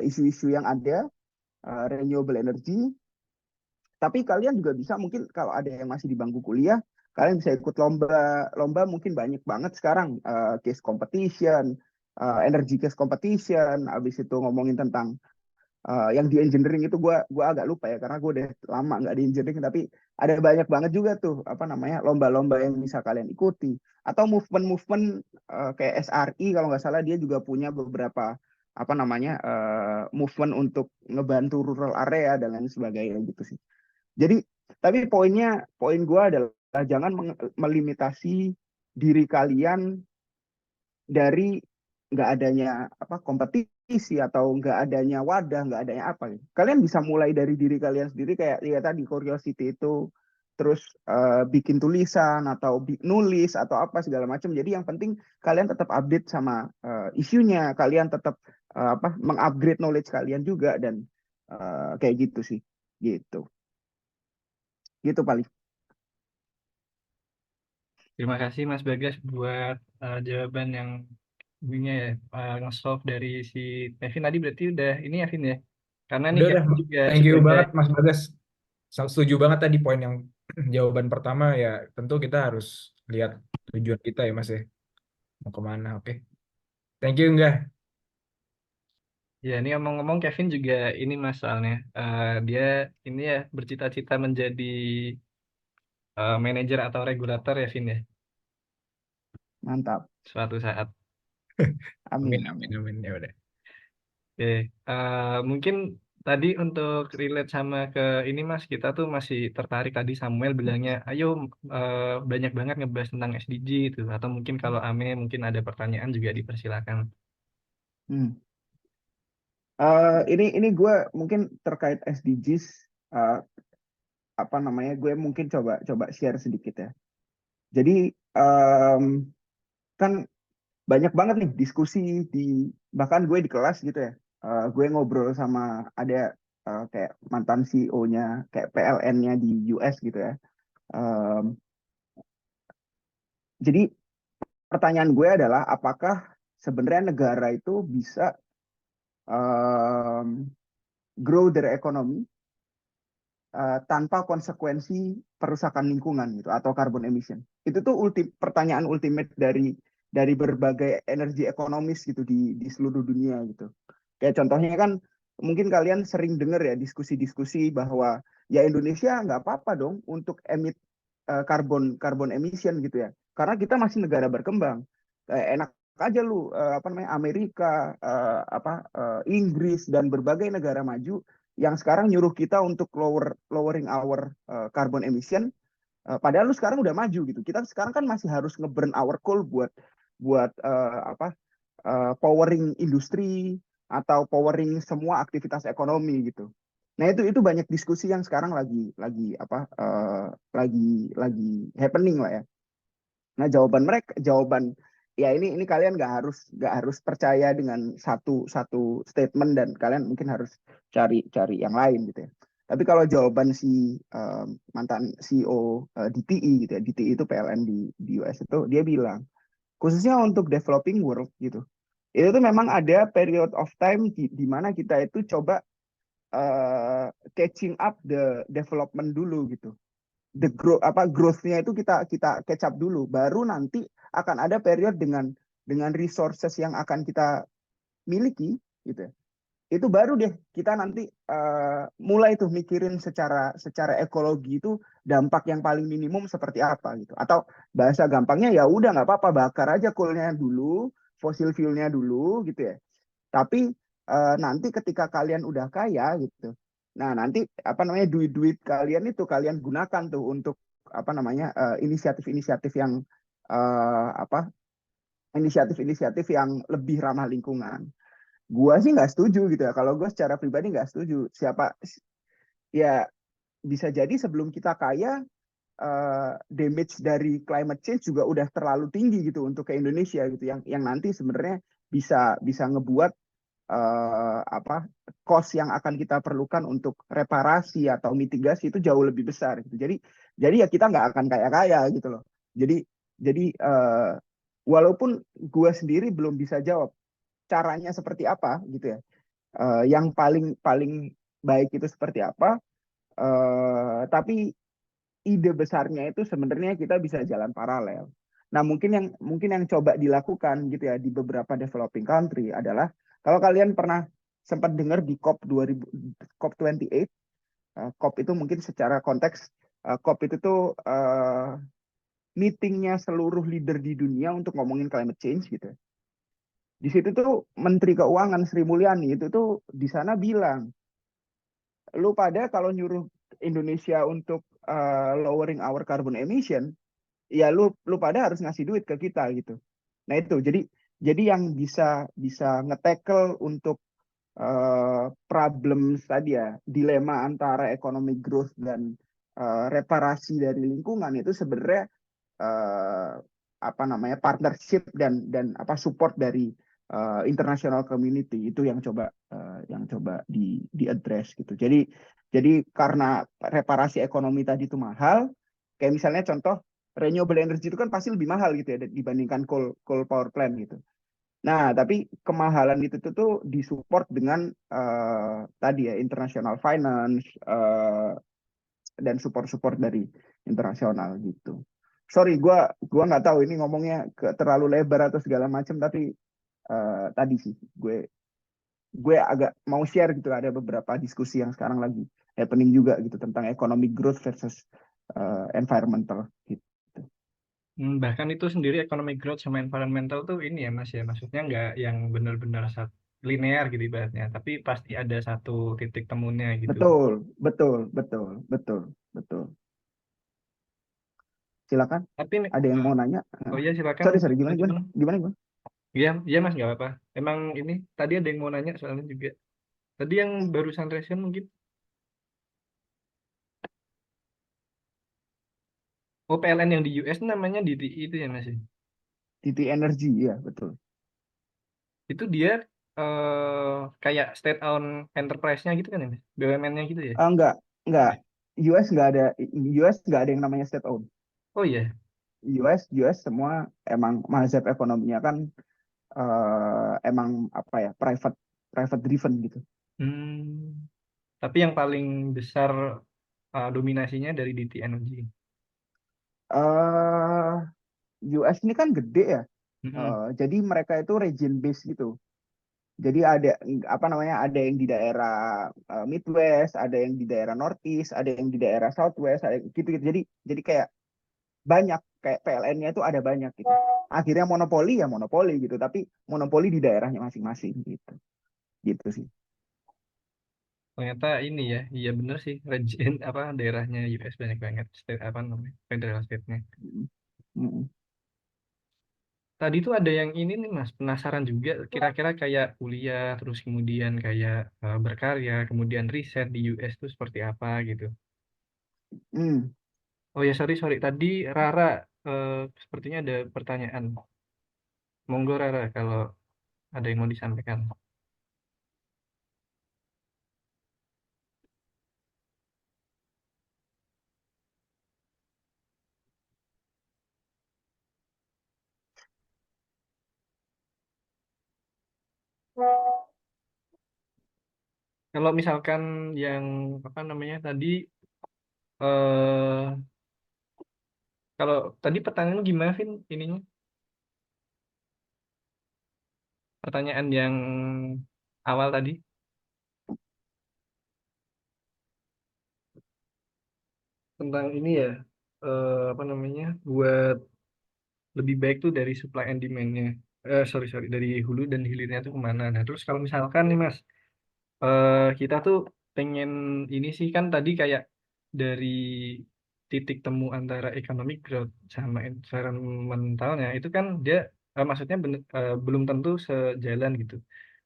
isu-isu yang ada renewable energy. Tapi kalian juga bisa mungkin kalau ada yang masih di bangku kuliah, kalian bisa ikut lomba mungkin banyak banget sekarang case competition, energy case competition, habis itu ngomongin tentang yang di engineering itu gue agak lupa ya karena gue udah lama nggak di engineering, tapi ada banyak banget juga tuh lomba-lomba yang bisa kalian ikuti atau movement-movement kayak SRI kalau nggak salah dia juga punya beberapa movement untuk ngebantu rural area dan lain sebagainya gitu sih. Jadi tapi poin gue adalah jangan melimitasi diri kalian dari nggak adanya kompetisi atau nggak adanya wadah, nggak adanya apa gitu. Kalian bisa mulai dari diri kalian sendiri kayak ya tadi curiosity itu, terus bikin tulisan atau nulis atau apa segala macam. Jadi yang penting kalian tetap update sama isunya, kalian tetap mengupgrade knowledge kalian juga dan kayak gitu sih, gitu paling. Terima kasih Mas Bagas buat jawaban yang ininya ya, nge-solve dari si Kevin tadi berarti udah ini ya Vin ya. Karena nih Udah, Kevin juga thank you sebagai banget Mas Bagas. Setuju banget tadi poin yang jawaban pertama ya, tentu kita harus lihat tujuan kita ya Mas ya, mau kemana. Oke, thank you enggak. ya ini ngomong-ngomong Kevin juga ini Mas soalnya dia ini ya bercita-cita menjadi manajer atau regulator ya Vin ya Mantap. suatu saat. Amin, Amin, amin, amin. amin. Ya udah. Oke, mungkin tadi untuk relate sama ke ini Mas, kita tuh masih tertarik tadi Samuel bilangnya, ayo banyak banget ngebahas tentang SDG itu, atau mungkin kalau Ame mungkin ada pertanyaan juga dipersilakan. Hmm. Ini gue mungkin terkait SDGs gue mungkin coba share sedikit ya. Jadi kan banyak banget nih diskusi bahkan gue di kelas gitu ya. Gue ngobrol sama ada kayak mantan CEO-nya kayak PLN-nya di US gitu ya. Um, jadi pertanyaan gue adalah apakah sebenarnya negara itu bisa grow their economy tanpa konsekuensi perusakan lingkungan gitu atau carbon emission. Itu tuh pertanyaan ultimate dari berbagai energi ekonomis gitu di seluruh dunia gitu. Kayak contohnya kan mungkin kalian sering dengar ya diskusi-diskusi bahwa ya Indonesia nggak apa-apa dong untuk emit carbon emission gitu ya. Karena kita masih negara berkembang. Enak aja lu Amerika, Inggris dan berbagai negara maju yang sekarang nyuruh kita untuk lowering our carbon emission, padahal lu sekarang udah maju gitu. Kita sekarang kan masih harus nge-burn our coal buat powering industri atau powering semua aktivitas ekonomi gitu. Nah itu banyak diskusi yang sekarang lagi happening lah ya. Nah jawaban ya ini kalian nggak harus percaya dengan satu statement dan kalian mungkin harus cari yang lain gitu ya. Tapi kalau jawaban si mantan CEO DTE gitu ya, DTE itu PLN di US itu dia bilang khususnya untuk developing world gitu. Itu tuh memang ada period of time di mana kita itu coba catching up the development dulu gitu. Growth-nya itu kita catch up dulu, baru nanti akan ada period dengan resources yang akan kita miliki gitu ya. itu baru deh kita nanti mulai tuh mikirin secara ekologi itu dampak yang paling minimum seperti apa gitu. Atau bahasa gampangnya ya udah nggak apa-apa bakar aja coalnya dulu, fosil fuelnya dulu gitu ya. Tapi nanti ketika kalian udah kaya gitu, nah nanti apa namanya duit-duit kalian itu kalian gunakan tuh untuk apa namanya inisiatif-inisiatif yang apa inisiatif-inisiatif yang lebih ramah lingkungan. Gua sih nggak setuju gitu ya. Kalau gue secara pribadi nggak setuju. Ya bisa jadi sebelum kita kaya, damage dari climate change juga udah terlalu tinggi gitu untuk ke Indonesia gitu. Yang nanti sebenarnya bisa bisa ngebuat apa cost yang akan kita perlukan untuk reparasi atau mitigasi itu jauh lebih besar gitu. Jadi ya kita nggak akan kaya-kaya gitu loh. Jadi walaupun gue sendiri belum bisa jawab caranya seperti apa gitu ya. Yang paling paling baik itu seperti apa? Tapi ide besarnya itu sebenarnya kita bisa jalan paralel. Nah, mungkin yang coba dilakukan gitu ya di beberapa developing country adalah kalau kalian pernah sempat dengar di COP 2000 COP 28, COP itu mungkin secara konteks COP itu tuh meetingnya seluruh leader di dunia untuk ngomongin climate change gitu. Di situ tuh Menteri Keuangan Sri Mulyani itu tuh di sana bilang, lu pada kalau nyuruh Indonesia untuk lowering our carbon emission, ya lu pada harus ngasih duit ke kita gitu. Nah itu jadi yang bisa nge-tackle untuk problem tadi ya dilema antara economic growth dan reparasi dari lingkungan itu sebenarnya uh, apa namanya partnership dan apa support dari international community itu yang coba di address gitu. Jadi karena reparasi ekonomi tadi itu mahal, kayak misalnya contoh renewable energy itu kan pasti lebih mahal gitu ya dibandingkan coal power plant gitu. Nah, tapi kemahalan itu tuh disupport dengan tadi ya international finance dan support-support dari internasional gitu. Sorry, gua nggak tahu ini ngomongnya terlalu lebar atau segala macam, tapi tadi sih gue agak mau share gitu ada beberapa diskusi yang sekarang lagi happening juga gitu tentang economic growth versus environmental gitu. Bahkan itu sendiri economic growth sama environmental tuh ini ya Mas ya, maksudnya nggak yang benar-benar linear gitu ibaratnya, tapi pasti ada satu titik temunya gitu. Betul, betul, betul, betul, betul. Silakan. Tapi Ada yang mau nanya? oh iya silakan Sorry, gimana, lanjut gimana, dong. gimana, gimana? Iya, iya Mas nggak apa-apa. Emang ini tadi ada yang mau nanya soalnya juga. Tadi yang barusan Resen mungkin. Oh PLN yang di US namanya DTI itu ya Mas ya? TT Energy, ya betul. Itu dia kayak state owned enterprise-nya gitu kan ya Mas? BUMN-nya gitu ya? Enggak. US nggak ada yang namanya state owned. Oh iya. US semua emang mazhab ekonominya kan emang apa ya private driven gitu. Hmm. Tapi yang paling besar dominasinya dari DT Energy. eh US ini kan gede ya. Mm-mm. Jadi mereka itu region based gitu. Jadi ada apa namanya? Ada yang di daerah Midwest, ada yang di daerah Northeast, ada yang di daerah Southwest, ada gitu-gitu. Jadi kayak banyak kayak PLN-nya itu ada banyak gitu. Akhirnya monopoli ya monopoli gitu, tapi monopoli di daerahnya masing-masing gitu. Gitu sih. Ternyata ini ya, iya bener sih, region apa daerahnya US banyak banget, state apa namanya, federal state-nya. Mm-mm. Tadi tuh ada yang ini nih Mas, penasaran juga, kira-kira kayak kuliah, terus kemudian kayak berkarya, kemudian riset di US tuh seperti apa gitu. Hmm. Oh ya sorry, tadi Rara eh, sepertinya ada pertanyaan. Monggo Rara kalau ada yang mau disampaikan. Kalau misalkan yang apa namanya tadi eh kalau tadi pertanyaan gimana Vin ininya? Pertanyaan yang awal tadi. tentang ini ya, apa namanya, buat lebih baik tuh dari supply and demand-nya. Sorry, dari hulu dan hilirnya tuh kemana. Nah, terus kalau misalkan nih Mas, kita tuh pengen ini sih kan tadi kayak dari titik temu antara economic growth sama environmentalnya itu kan dia maksudnya belum tentu sejalan gitu.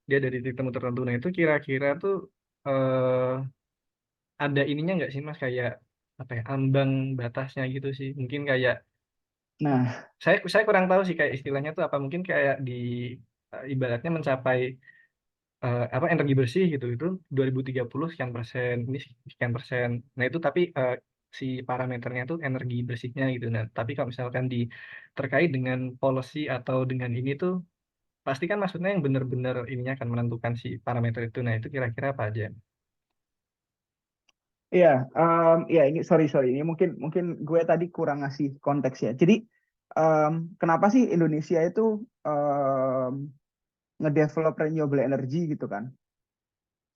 Dia dari titik temu tertentu. Nah, itu kira-kira tuh eh, ada ininya nggak sih Mas kayak apa ya, ambang batasnya gitu sih. Mungkin kayak Nah, saya kurang tahu sih kayak istilahnya tuh apa, mungkin kayak di ibaratnya mencapai apa energi bersih gitu itu 2030 sekian persen, ini sekian persen. Nah, itu tapi si parameternya itu energi bersihnya gitu. Nah, tapi kalau misalkan terkait dengan policy atau dengan ini tuh pasti kan maksudnya yang benar-benar ininya akan menentukan si parameter itu. Nah, itu kira-kira apa aja? iya, ya ini sorry ini mungkin mungkin gue tadi kurang ngasih konteks ya. Jadi em, kenapa sih Indonesia itu ngedevelop renewable energy gitu kan?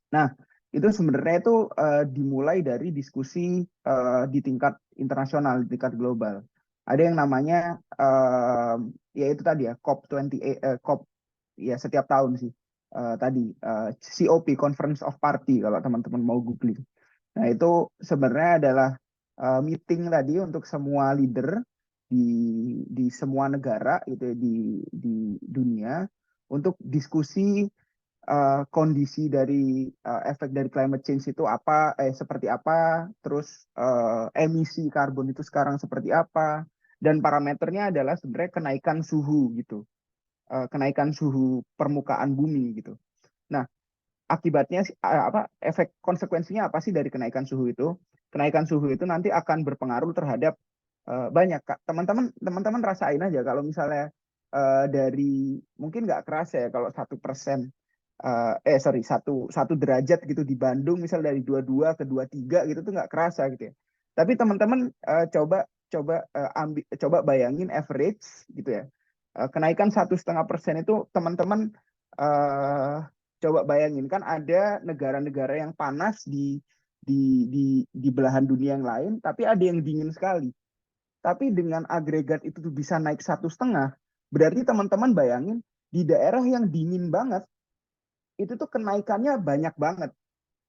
Nah, itu sebenarnya itu dimulai dari diskusi di tingkat internasional, di tingkat global. Ada yang namanya ya itu tadi ya COP28, COP ya setiap tahun sih. Tadi COP Conference of Party kalau teman-teman mau googling. Nah, itu sebenarnya adalah meeting tadi untuk semua leader di semua negara itu di dunia untuk diskusi kondisi dari efek dari climate change itu apa, seperti apa, terus emisi karbon itu sekarang seperti apa, dan parameternya adalah sebenarnya kenaikan suhu gitu, kenaikan suhu permukaan bumi gitu. Nah, akibatnya apa efek konsekuensinya apa sih dari kenaikan suhu itu? Kenaikan suhu itu nanti akan berpengaruh terhadap banyak Kak. Teman-teman rasain aja kalau misalnya dari mungkin nggak kerasa ya kalau 1%, sorry, satu derajat gitu di Bandung misal dari 22 ke 23 gitu tuh nggak kerasa gitu ya. Tapi teman-teman coba coba coba bayangin average gitu ya. Kenaikan 1,5% itu teman-teman uh, coba bayangin kan ada negara-negara yang panas di belahan dunia yang lain, tapi ada yang dingin sekali. Tapi dengan agregat itu tuh bisa naik 1,5, berarti teman-teman bayangin di daerah yang dingin banget itu tuh kenaikannya banyak banget.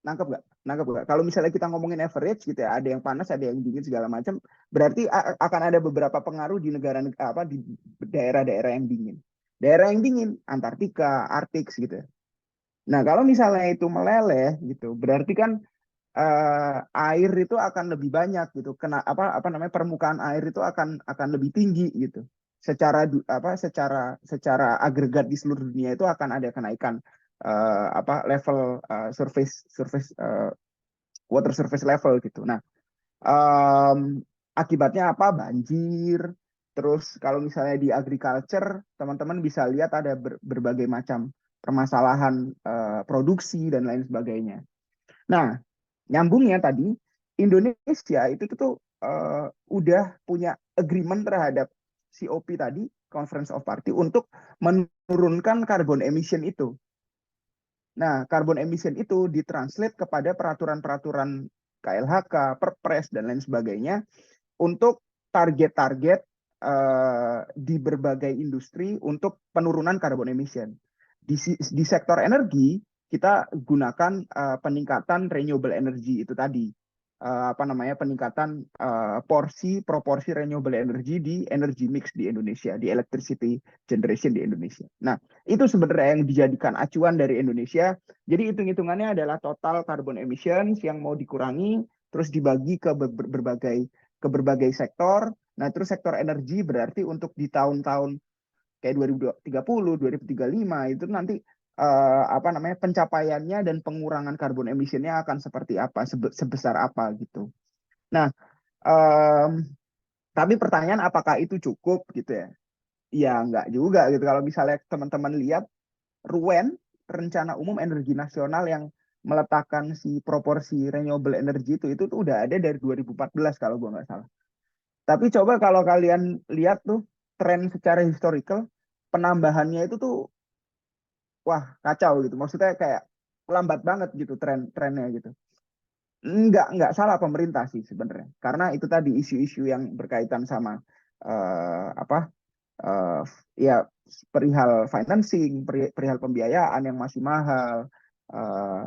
Nangkep nggak? Nangkep nggak? Kalau misalnya kita ngomongin average gitu ya, ada yang panas, ada yang dingin segala macam, berarti akan ada beberapa pengaruh di negara apa di daerah-daerah yang dingin. Daerah yang dingin, Antartika, Arktik gitu ya. Nah, kalau misalnya itu meleleh gitu, berarti kan air itu akan lebih banyak gitu. Kena apa namanya permukaan air itu akan lebih tinggi gitu. Secara agregat di seluruh dunia itu akan ada kenaikan apa level surface water surface level gitu. Nah, akibatnya apa? Banjir. Terus kalau misalnya di agriculture, teman-teman bisa lihat ada berbagai macam permasalahan produksi dan lain sebagainya. Nah, nyambungnya tadi, Indonesia itu tuh udah punya agreement terhadap COP tadi, Conference of Party, untuk menurunkan carbon emission itu. Nah, carbon emission itu ditranslate kepada peraturan-peraturan KLHK, Perpres, dan lain sebagainya untuk target-target di berbagai industri untuk penurunan carbon emission. Di sektor energi, kita gunakan peningkatan renewable energy itu tadi. Apa namanya peningkatan proporsi renewable energy di energy mix di Indonesia, di electricity generation di Indonesia. Nah, itu sebenarnya yang dijadikan acuan dari Indonesia. Jadi hitung-hitungannya adalah total carbon emissions yang mau dikurangi, terus dibagi ke berbagai sektor. Nah, terus sektor energi berarti untuk di tahun-tahun kayak 2030, 2035 itu nanti apa namanya pencapaiannya dan pengurangan karbon emisinya akan seperti apa, sebesar apa gitu. Nah, um, tapi pertanyaan apakah itu cukup gitu ya? Ya nggak juga gitu. Kalau misalnya teman-teman lihat RUEN, Rencana Umum Energi Nasional yang meletakkan si proporsi renewable energy itu tuh udah ada dari 2014 kalau gue nggak salah. Tapi coba kalau kalian lihat tuh tren secara historical, penambahannya itu tuh wah kacau gitu. Maksudnya kayak lambat banget gitu trennya gitu. nggak salah pemerintah sih sebenarnya, karena itu tadi isu-isu yang berkaitan sama apa eh, ya perihal financing, perihal pembiayaan yang masih mahal. Eh,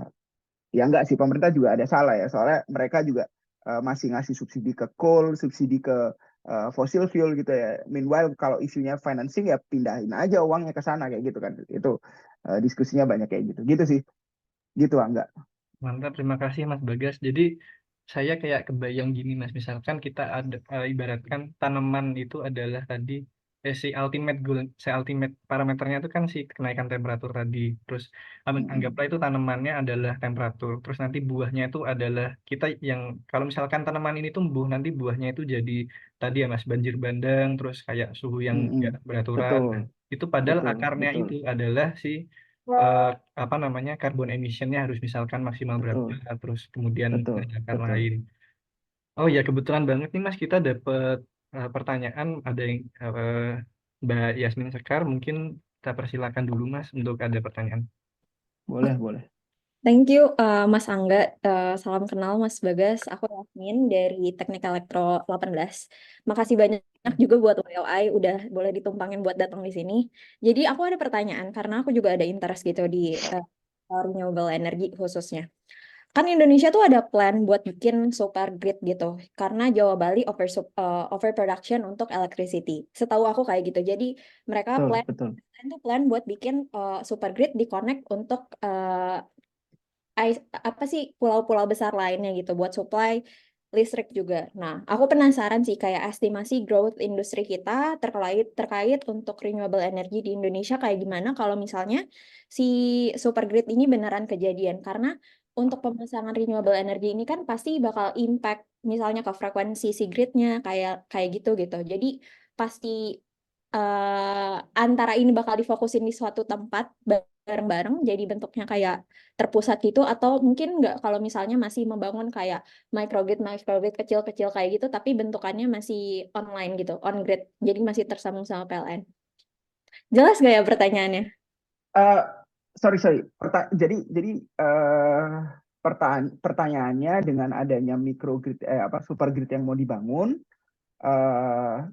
ya enggak sih, pemerintah juga ada salah ya, soalnya mereka juga masih ngasih subsidi ke coal, subsidi ke fossil fuel gitu ya. Meanwhile kalau isunya financing ya pindahin aja uangnya ke sana kayak gitu kan. Itu diskusinya banyak kayak gitu. Gitu sih. Gitu enggak. Mantap, terima kasih Mas Bagas. Jadi saya kayak kebayang gini Mas, misalkan kita ada ibaratkan tanaman itu adalah tadi si ultimate goal, si ultimate parameternya itu kan si kenaikan temperatur tadi. Terus Mm-mm. anggaplah itu tanamannya adalah temperatur. Terus nanti buahnya itu adalah kita yang kalau misalkan tanaman ini tumbuh nanti buahnya itu jadi tadi ya Mas banjir bandang, terus kayak suhu yang Mm-mm. nggak beraturan. Betul, Nah, itu padahal betul, akarnya betul, itu adalah si eh, apa namanya carbon emissionnya harus misalkan maksimal berapa, betul, terus kemudian betul, tindakan betul. lain. Oh ya kebetulan banget nih Mas kita dapat pertanyaan ada yang Mbak Yasmin Sekar, mungkin kita persilakan dulu Mas untuk ada pertanyaan. Boleh, boleh. Thank you, Mas Angga. Salam kenal, Mas Bagas. Aku Yasmin dari Teknik Elektro 18. Makasih banyak juga buat WLI udah boleh ditumpangin buat datang di sini. Jadi aku ada pertanyaan karena aku juga ada interest gitu di renewable energy khususnya. Kan Indonesia tuh ada plan buat bikin super grid gitu karena Jawa Bali overproduction untuk electricity. Setahu aku kayak gitu. Jadi mereka Betul, plan betul. itu plan buat bikin super grid di connect untuk apa sih pulau-pulau besar lainnya gitu buat supply listrik juga. Nah, aku penasaran sih kayak estimasi growth industri kita terkait terkait untuk renewable energy di Indonesia kayak gimana kalau misalnya si super grid ini beneran kejadian karena untuk pemasangan renewable energy ini kan pasti bakal impact misalnya ke frekuensi si gridnya kayak kayak gitu gitu. Jadi pasti antara ini bakal difokusin di suatu tempat bareng-bareng jadi bentuknya kayak terpusat gitu atau mungkin nggak kalau misalnya masih membangun kayak microgrid kecil-kecil kayak gitu tapi bentukannya masih online gitu on grid jadi masih tersambung sama PLN. Jelas nggak ya pertanyaannya? Eh, sorry. Jadi pertanyaannya dengan adanya microgrid apa supergrid yang mau dibangun,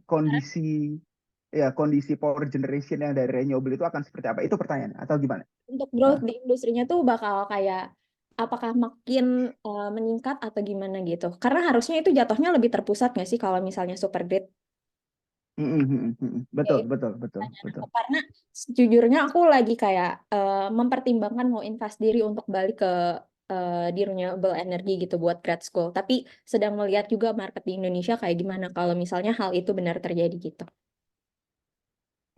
kondisi kondisi power generation yang dari renewable itu akan seperti apa? Itu pertanyaannya atau gimana? Untuk growth Hah? di industrinya tuh bakal kayak apakah makin meningkat atau gimana gitu? Karena harusnya itu jatuhnya lebih terpusat nggak sih kalau misalnya super grid? Ya, Betul, itu betul, betul, pertanyaan betul. aku. Karena sejujurnya aku lagi kayak mempertimbangkan mau invest diri untuk balik ke di renewable energy gitu buat grad school. Tapi sedang melihat juga market di Indonesia kayak gimana kalau misalnya hal itu benar terjadi gitu.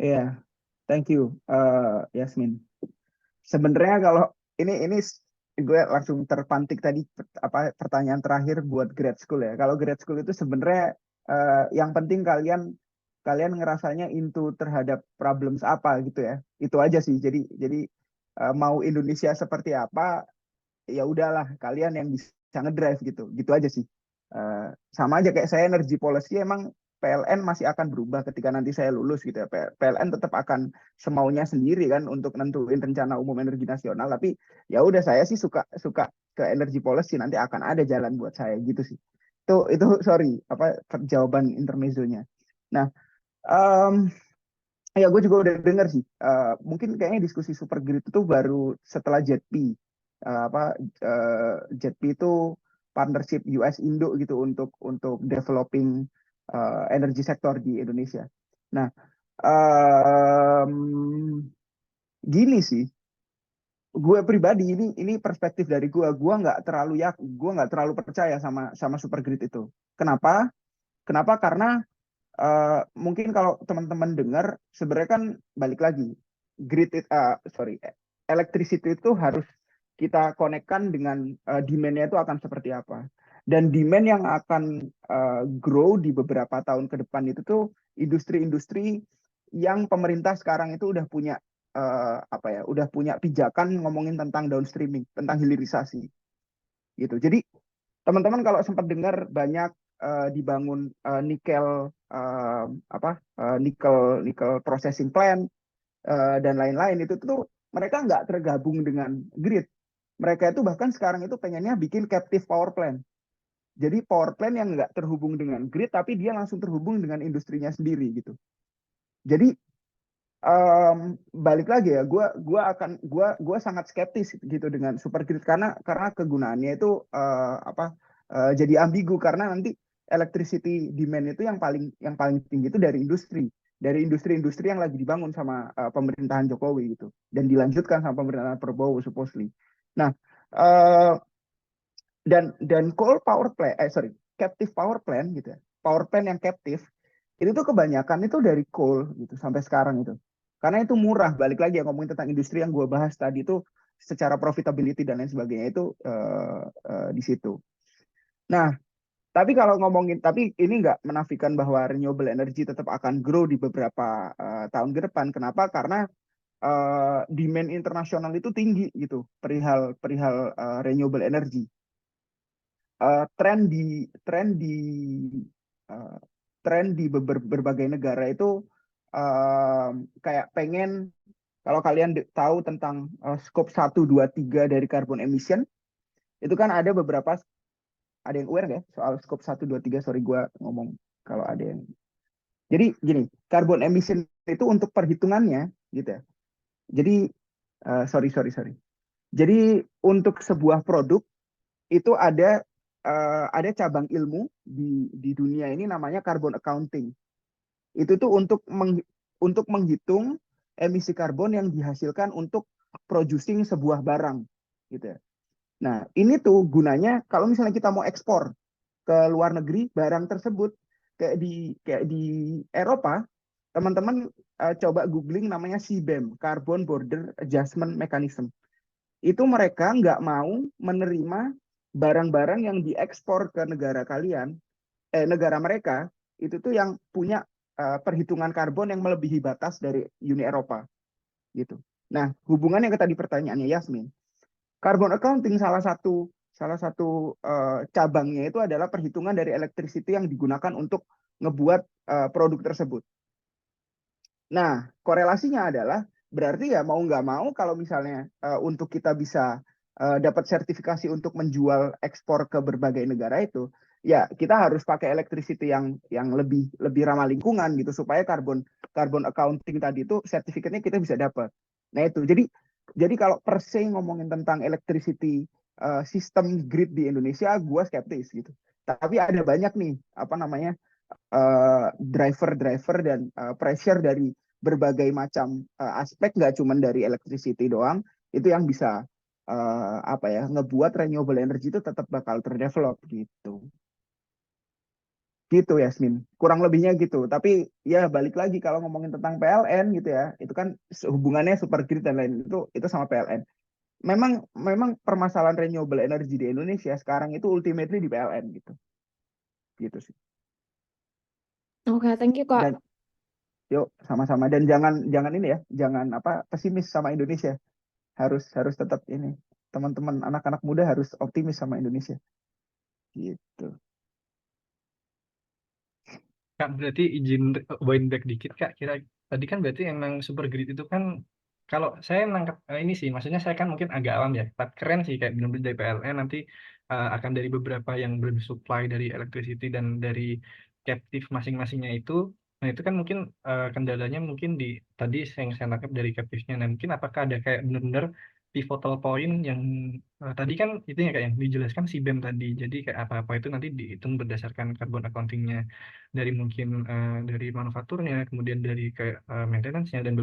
Iya, thank you, Yasmin. Sebenarnya kalau gue langsung terpantik tadi apa pertanyaan terakhir buat grad school ya. Kalau grad school itu sebenarnya yang penting kalian kalian ngerasanya into terhadap problems apa gitu ya. Itu aja sih. Jadi mau Indonesia seperti apa ya udahlah kalian yang bisa ngedrive gitu. Gitu aja sih. Eh, Sama aja kayak saya energy policy emang PLN masih akan berubah ketika nanti saya lulus gitu ya. PLN tetap akan semaunya sendiri kan untuk nentuin rencana umum energi nasional. Tapi ya udah saya sih suka suka ke energy policy nanti akan ada jalan buat saya gitu sih. Itu sorry apa jawaban intermezzonya. Nah, em, ya gue juga udah denger sih. Mungkin kayaknya diskusi super grid itu baru setelah JETP. Apa JETP itu partnership US Indo gitu untuk developing energy sector di Indonesia. Nah, em, gini sih, gue pribadi ini perspektif dari gue nggak terlalu percaya sama sama super grid itu. Kenapa? Kenapa? Karena mungkin kalau teman-teman dengar sebenarnya kan balik lagi electricity itu harus kita konekkan dengan demand-nya itu akan seperti apa, dan demand yang akan grow di beberapa tahun ke depan itu tuh industri-industri yang pemerintah sekarang itu udah punya udah punya pijakan ngomongin tentang downstreaming, tentang hilirisasi gitu. Jadi teman-teman kalau sempat dengar banyak dibangun nikel nikel processing plant dan lain-lain itu tuh mereka nggak tergabung dengan grid mereka itu bahkan sekarang itu pengennya bikin captive power plant. Jadi power plant yang nggak terhubung dengan grid, tapi dia langsung terhubung dengan industrinya sendiri gitu. Jadi balik lagi ya, gue sangat skeptis gitu dengan super grid karena kegunaannya itu jadi ambigu karena nanti electricity demand itu yang paling tinggi itu dari industri yang lagi dibangun sama pemerintahan Jokowi gitu dan dilanjutkan sama pemerintahan Prabowo supposedly. Nah, dan captive power plant gitu ya, power plant yang captive itu tuh kebanyakan itu dari coal gitu sampai sekarang itu, karena itu murah. Balik lagi ya, ngomongin tentang industri yang gue bahas tadi itu secara profitability dan lain sebagainya itu di situ. Nah, tapi ini nggak menafikan bahwa renewable energy tetap akan grow di beberapa tahun ke depan. Kenapa? Karena demand internasional itu tinggi gitu perihal renewable energy. Tren di berbagai negara itu kayak pengen, kalau kalian tahu tentang scope 1, 2, 3 dari carbon emission, itu kan ada yang aware nggak soal scope 1, 2, 3? Sorry, gue ngomong kalau ada yang. Jadi gini, carbon emission itu untuk perhitungannya gitu ya. Jadi, sorry. Jadi untuk sebuah produk itu ada cabang ilmu di dunia ini namanya carbon accounting. Itu tuh untuk menghitung emisi karbon yang dihasilkan untuk producing sebuah barang gitu ya. Nah, ini tuh gunanya kalau misalnya kita mau ekspor ke luar negeri barang tersebut, kayak di Eropa, teman-teman coba googling namanya CBAM, Carbon Border Adjustment Mechanism. Itu mereka nggak mau menerima barang-barang yang diekspor ke negara mereka itu tuh yang punya perhitungan karbon yang melebihi batas dari Uni Eropa gitu. Nah, hubungannya ke tadi pertanyaannya Yasmin, carbon accounting salah satu cabangnya itu adalah perhitungan dari electricity yang digunakan untuk ngebuat produk tersebut. Nah, korelasinya adalah berarti ya mau nggak mau kalau misalnya untuk kita bisa dapat sertifikasi untuk menjual ekspor ke berbagai negara itu, ya kita harus pakai electricity yang lebih ramah lingkungan gitu supaya carbon accounting tadi itu sertifikatnya kita bisa dapat. Nah itu jadi kalau per se ngomongin tentang electricity sistem grid di Indonesia, gue skeptis gitu. Tapi ada banyak nih driver dan pressure dari berbagai macam aspek, nggak cuma dari electricity doang, itu yang bisa ngebuat renewable energy itu tetap bakal terdevelop gitu. Gitu Yasmin, kurang lebihnya gitu. Tapi ya balik lagi kalau ngomongin tentang PLN gitu ya, itu kan hubungannya super grid dan lain itu sama PLN. Memang permasalahan renewable energy di Indonesia sekarang itu ultimately di PLN gitu. Gitu sih. Oke, thank you Kak. Dan yuk sama-sama, dan jangan ini ya, jangan pesimis sama Indonesia. Harus tetap ini, teman-teman anak-anak muda harus optimis sama Indonesia. Gitu. Kak, berarti izin wind back dikit Kak. Tadi kan berarti emang super grid itu kan, kalau saya nangkap ini sih, maksudnya saya kan mungkin agak awam ya, tapi keren sih kayak benar-benar dari PLN nanti akan dari beberapa yang bersupply dari electricity dan dari captive masing-masingnya itu. Nah itu kan mungkin kendalanya mungkin di tadi yang saya nangkap dari captive-nya. Nah mungkin apakah ada kayak benar-benar pivotal point yang tadi kan itu ya kayak yang dijelaskan si BEM tadi. Jadi kayak apa-apa itu nanti dihitung berdasarkan carbon accounting-nya dari mungkin dari manufakturnya, kemudian dari kayak maintenance-nya dan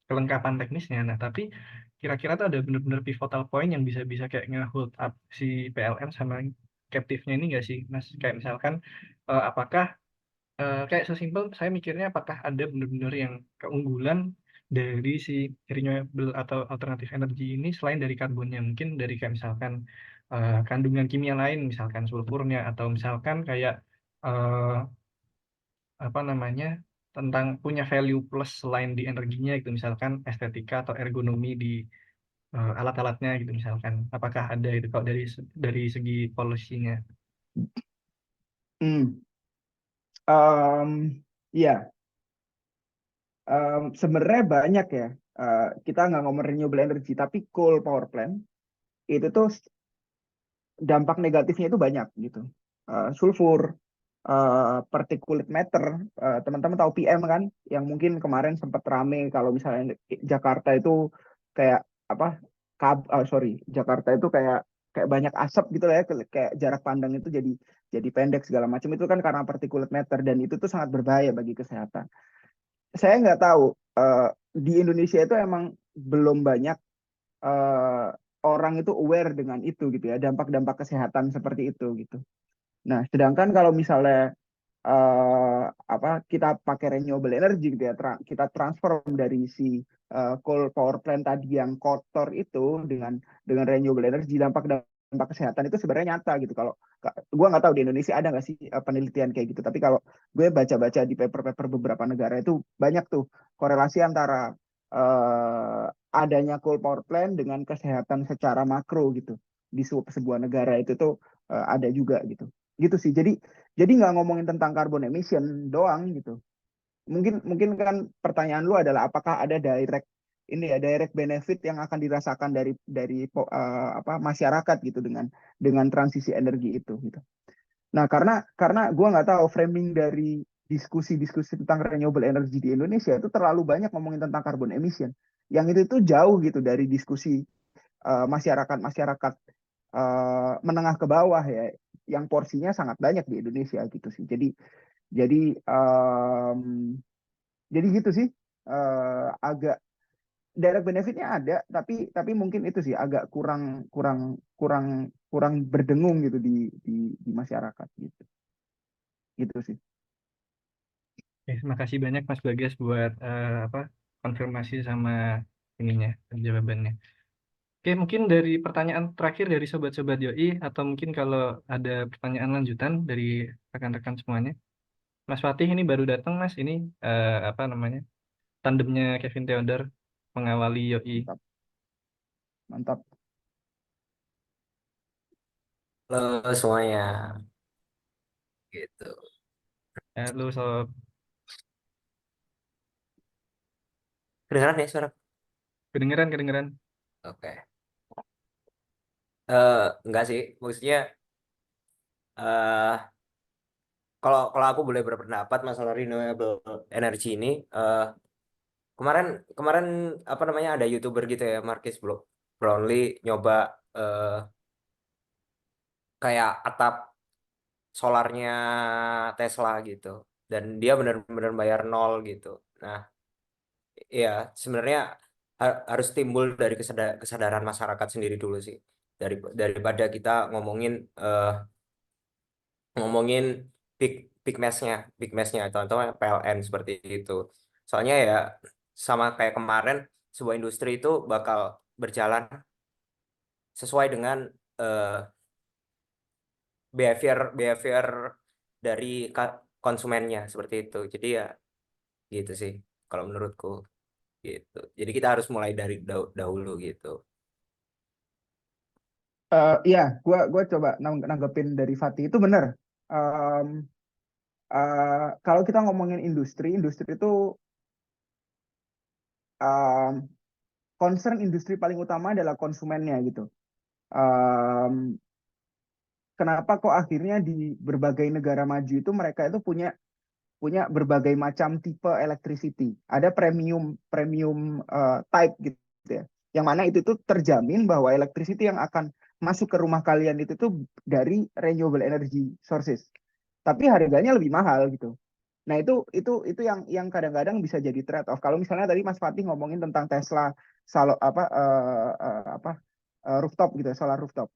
kelengkapan teknisnya. Nah, tapi kira-kira tuh ada benar-benar pivotal point yang bisa kayak nge-hold up si PLN sama captive-nya ini nggak sih, Mas? Kayak misalkan apakah kayak sesimpel saya mikirnya apakah ada benar-benar yang keunggulan dari si renewable atau alternatif energi ini selain dari karbonnya, mungkin dari kayak misalkan kandungan kimia lain, misalkan sulfurnya, atau misalkan kayak tentang punya value plus selain di energinya gitu, misalkan estetika atau ergonomi di alat-alatnya gitu misalkan, apakah ada itu kalau dari segi policy-nya? Ya, sebenarnya banyak ya. Kita nggak ngomong renewable energy, tapi coal power plant itu tuh dampak negatifnya itu banyak gitu. Sulfur, particulate matter, teman-teman tahu PM kan, yang mungkin kemarin sempat rame kalau misalnya Jakarta itu kayak apa, Jakarta itu kayak kayak banyak asap gitu lah ya, kayak jarak pandang itu jadi pendek segala macam, itu kan karena particulate matter, dan itu tuh sangat berbahaya bagi kesehatan. Saya nggak tahu, di Indonesia itu emang belum banyak orang itu aware dengan itu gitu ya, dampak-dampak kesehatan seperti itu gitu. Nah, sedangkan kalau misalnya kita pakai renewable energy gitu ya, kita transform dari si coal power plant tadi yang kotor itu dengan renewable energy, dampak kesehatan itu sebenarnya nyata gitu. Kalau gue nggak tahu di Indonesia ada nggak sih penelitian kayak gitu, tapi kalau gue baca-baca di paper-paper beberapa negara itu banyak tuh korelasi antara adanya coal power plant dengan kesehatan secara makro gitu di sebuah negara itu tuh ada juga gitu sih. Jadi nggak ngomongin tentang carbon emission doang gitu. Mungkin kan pertanyaan lu adalah apakah ada direct benefit yang akan dirasakan dari masyarakat gitu dengan transisi energi itu gitu. Nah, karena gue nggak tahu framing dari diskusi-diskusi tentang renewable energy di Indonesia itu terlalu banyak ngomongin tentang carbon emission. Yang itu tuh jauh gitu dari diskusi masyarakat menengah ke bawah ya, yang porsinya sangat banyak di Indonesia gitu sih. Jadi gitu sih, agak direct benefitnya ada, tapi mungkin itu sih agak kurang berdengung gitu di masyarakat gitu sih. Terima kasih banyak Mas Bagas buat konfirmasi sama ininya jawabannya. Oke, mungkin dari pertanyaan terakhir dari sobat-sobat Yoi, atau mungkin kalau ada pertanyaan lanjutan dari rekan-rekan semuanya. Mas Fatih ini baru datang Mas, ini tandemnya Kevin Theodore mengawali Yoi. Mantap. Halo semuanya, gitu. Halo sob. Kedengeran ya suara? Kedengeran. Oke. Enggak sih, maksudnya eh kalau aku boleh berpendapat masalah renewable energy ini, kemarin kemarin apa namanya ada YouTuber gitu ya, Marcus Brownlee nyoba eh kayak atap solarnya Tesla gitu, dan dia benar-benar bayar nol gitu. Nah, ya sebenarnya harus timbul dari kesadaran masyarakat sendiri dulu sih, daripada kita ngomongin big big massnya contohnya PLN seperti itu. Soalnya ya sama kayak kemarin, sebuah industri itu bakal berjalan sesuai dengan eh, behavior behavior dari konsumennya seperti itu. Jadi ya gitu sih kalau menurutku, gitu. Jadi kita harus mulai dari dahulu gitu. Iya, gue coba nanggepin dari Fatih itu benar. Kalau kita ngomongin industri itu concern industri paling utama adalah konsumennya gitu. Kenapa kok akhirnya di berbagai negara maju itu mereka itu punya berbagai macam tipe electricity. Ada premium type gitu ya. Yang mana itu tuh terjamin bahwa electricity yang akan masuk ke rumah kalian itu tuh dari renewable energy sources. Tapi harganya lebih mahal gitu. Nah, itu yang kadang-kadang bisa jadi trade off. Kalau misalnya tadi Mas Fatih ngomongin tentang Tesla rooftop gitu, solar rooftop.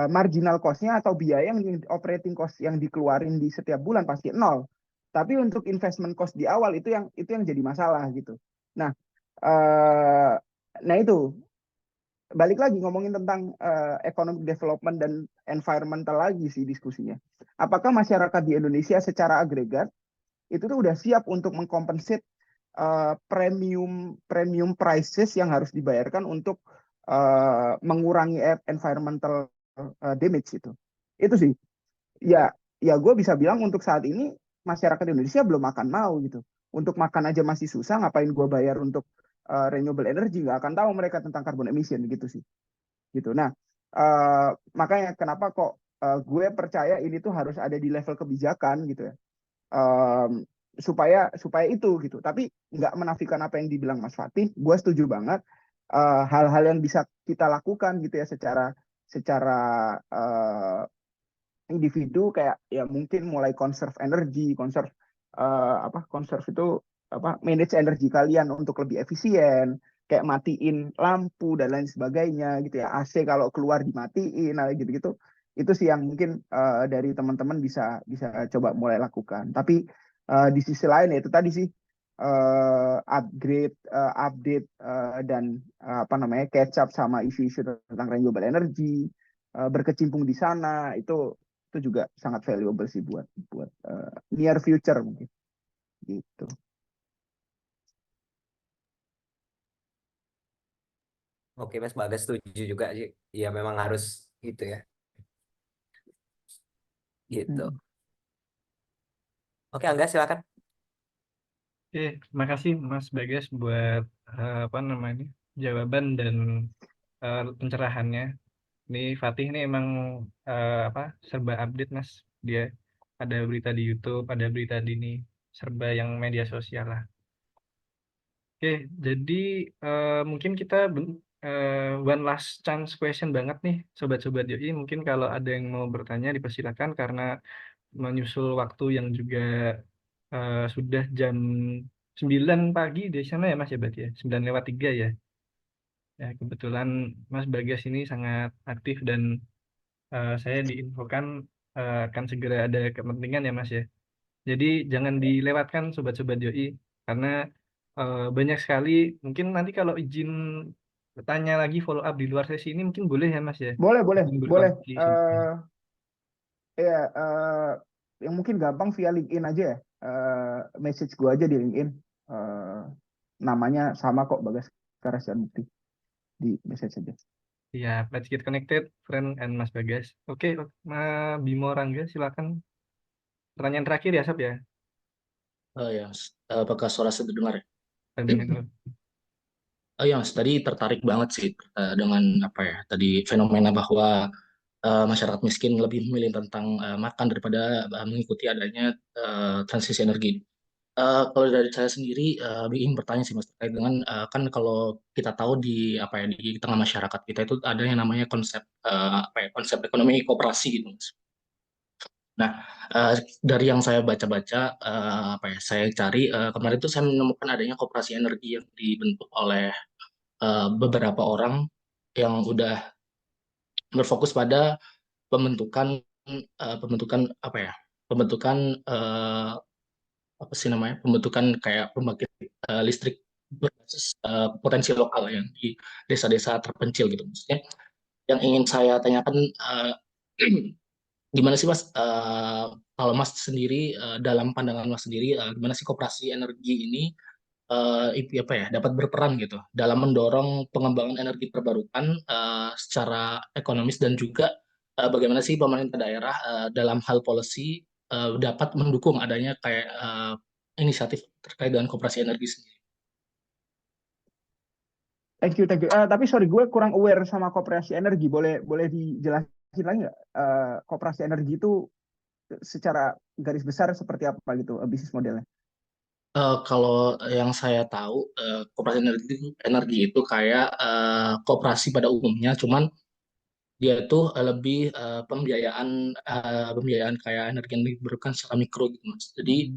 Marginal cost-nya atau biaya yang operating cost yang dikeluarin di setiap bulan pasti nol. Tapi untuk investment cost di awal itu yang jadi masalah gitu. Nah, itu balik lagi ngomongin tentang economic development dan environmental lagi sih diskusinya. Apakah masyarakat di Indonesia secara agregat itu tuh udah siap untuk mengkompensate premium prices yang harus dibayarkan untuk mengurangi environmental damage itu sih. Ya gue bisa bilang untuk saat ini masyarakat Indonesia belum akan mau gitu. Untuk makan aja masih susah, ngapain gue bayar untuk renewable energy? Nggak akan tahu mereka tentang carbon emission gitu sih. Gitu. Nah, Makanya kenapa kok gue percaya ini tuh harus ada di level kebijakan gitu ya. Supaya itu gitu. Tapi nggak menafikan apa yang dibilang Mas Fatih. Gue setuju banget. Hal-hal yang bisa kita lakukan gitu ya secara individu, kayak ya mungkin mulai conserve energi, conserve itu manage energi kalian untuk lebih efisien, kayak matiin lampu dan lain sebagainya gitu ya. AC kalau keluar dimatiin, gitu-gitu. Itu sih yang mungkin dari teman-teman bisa coba mulai lakukan. Tapi di sisi lain ya itu tadi sih, update dan catch up sama isu-isu tentang renewable energy, berkecimpung di sana, itu juga sangat valuable sih buat near future mungkin gitu. Oke, Mas Bagas setuju juga sih. Ya memang harus gitu ya. Gitu. Oke, Angga silakan. Oke, makasih Mas Bagas buat jawaban dan pencerahannya. Ini Fatih ini emang serba update Mas. Dia ada berita di YouTube, ada berita di ini, serba yang media sosial lah. Oke, jadi mungkin kita one last chance question banget nih, sobat-sobat Yoi. Mungkin kalau ada yang mau bertanya dipersilakan, karena menyusul waktu yang juga sudah jam 9 pagi di sana ya Mas ya, berarti ya, 9:03 ya. Ya, kebetulan Mas Bagas ini sangat aktif dan saya diinfokan akan segera ada kepentingan ya Mas ya. Jadi jangan dilewatkan sobat-sobat Yoi, karena banyak sekali. Mungkin nanti kalau izin bertanya lagi follow up di luar sesi ini mungkin boleh ya Mas ya. Boleh. Izin berkomunikasi sebentar. Ya, yang mungkin gampang via LinkedIn aja ya. Message gue aja di LinkedIn. Namanya sama kok, Bagas Karasian Mukti. Di message aja. Ya, let's get connected, friend and Mas Bagas. Oke, Bimo Rangga, silakan. Pertanyaan terakhir ya, Sob ya. Ya, apakah suara saya terdengar? Terdengar. Ya, Mas, tadi tertarik banget sih dengan tadi fenomena bahwa masyarakat miskin lebih memilih tentang makan daripada mengikuti adanya transisi energi. Kalau dari saya sendiri ingin bertanya sih Mas, terkait dengan kan kalau kita tahu di di tengah masyarakat kita itu ada yang namanya konsep konsep ekonomi koperasi gitu Mas. Nah, dari yang saya baca-baca, saya cari kemarin itu saya menemukan adanya koperasi energi yang dibentuk oleh beberapa orang yang udah berfokus pada pembentukan pembentukan kayak pembangkit listrik berbasis potensi lokal yang di desa-desa terpencil gitu. Maksudnya yang ingin saya tanyakan, gimana sih Mas, kalau Mas sendiri dalam pandangan Mas sendiri, gimana sih koperasi energi ini dapat berperan gitu dalam mendorong pengembangan energi terbarukan secara ekonomis, dan juga bagaimana sih pemerintah daerah dalam hal policy dapat mendukung adanya kayak inisiatif terkait dengan koperasi energi sendiri. Thank you. Tapi sorry, gue kurang aware sama koperasi energi. Boleh dijelasin lagi nggak? Koperasi energi itu secara garis besar seperti apa gitu bisnis modelnya? Kalau yang saya tahu, koperasi energi itu kayak koperasi pada umumnya, cuman dia itu lebih pembiayaan kayak energi yang diberikan secara mikro gitu Mas. Jadi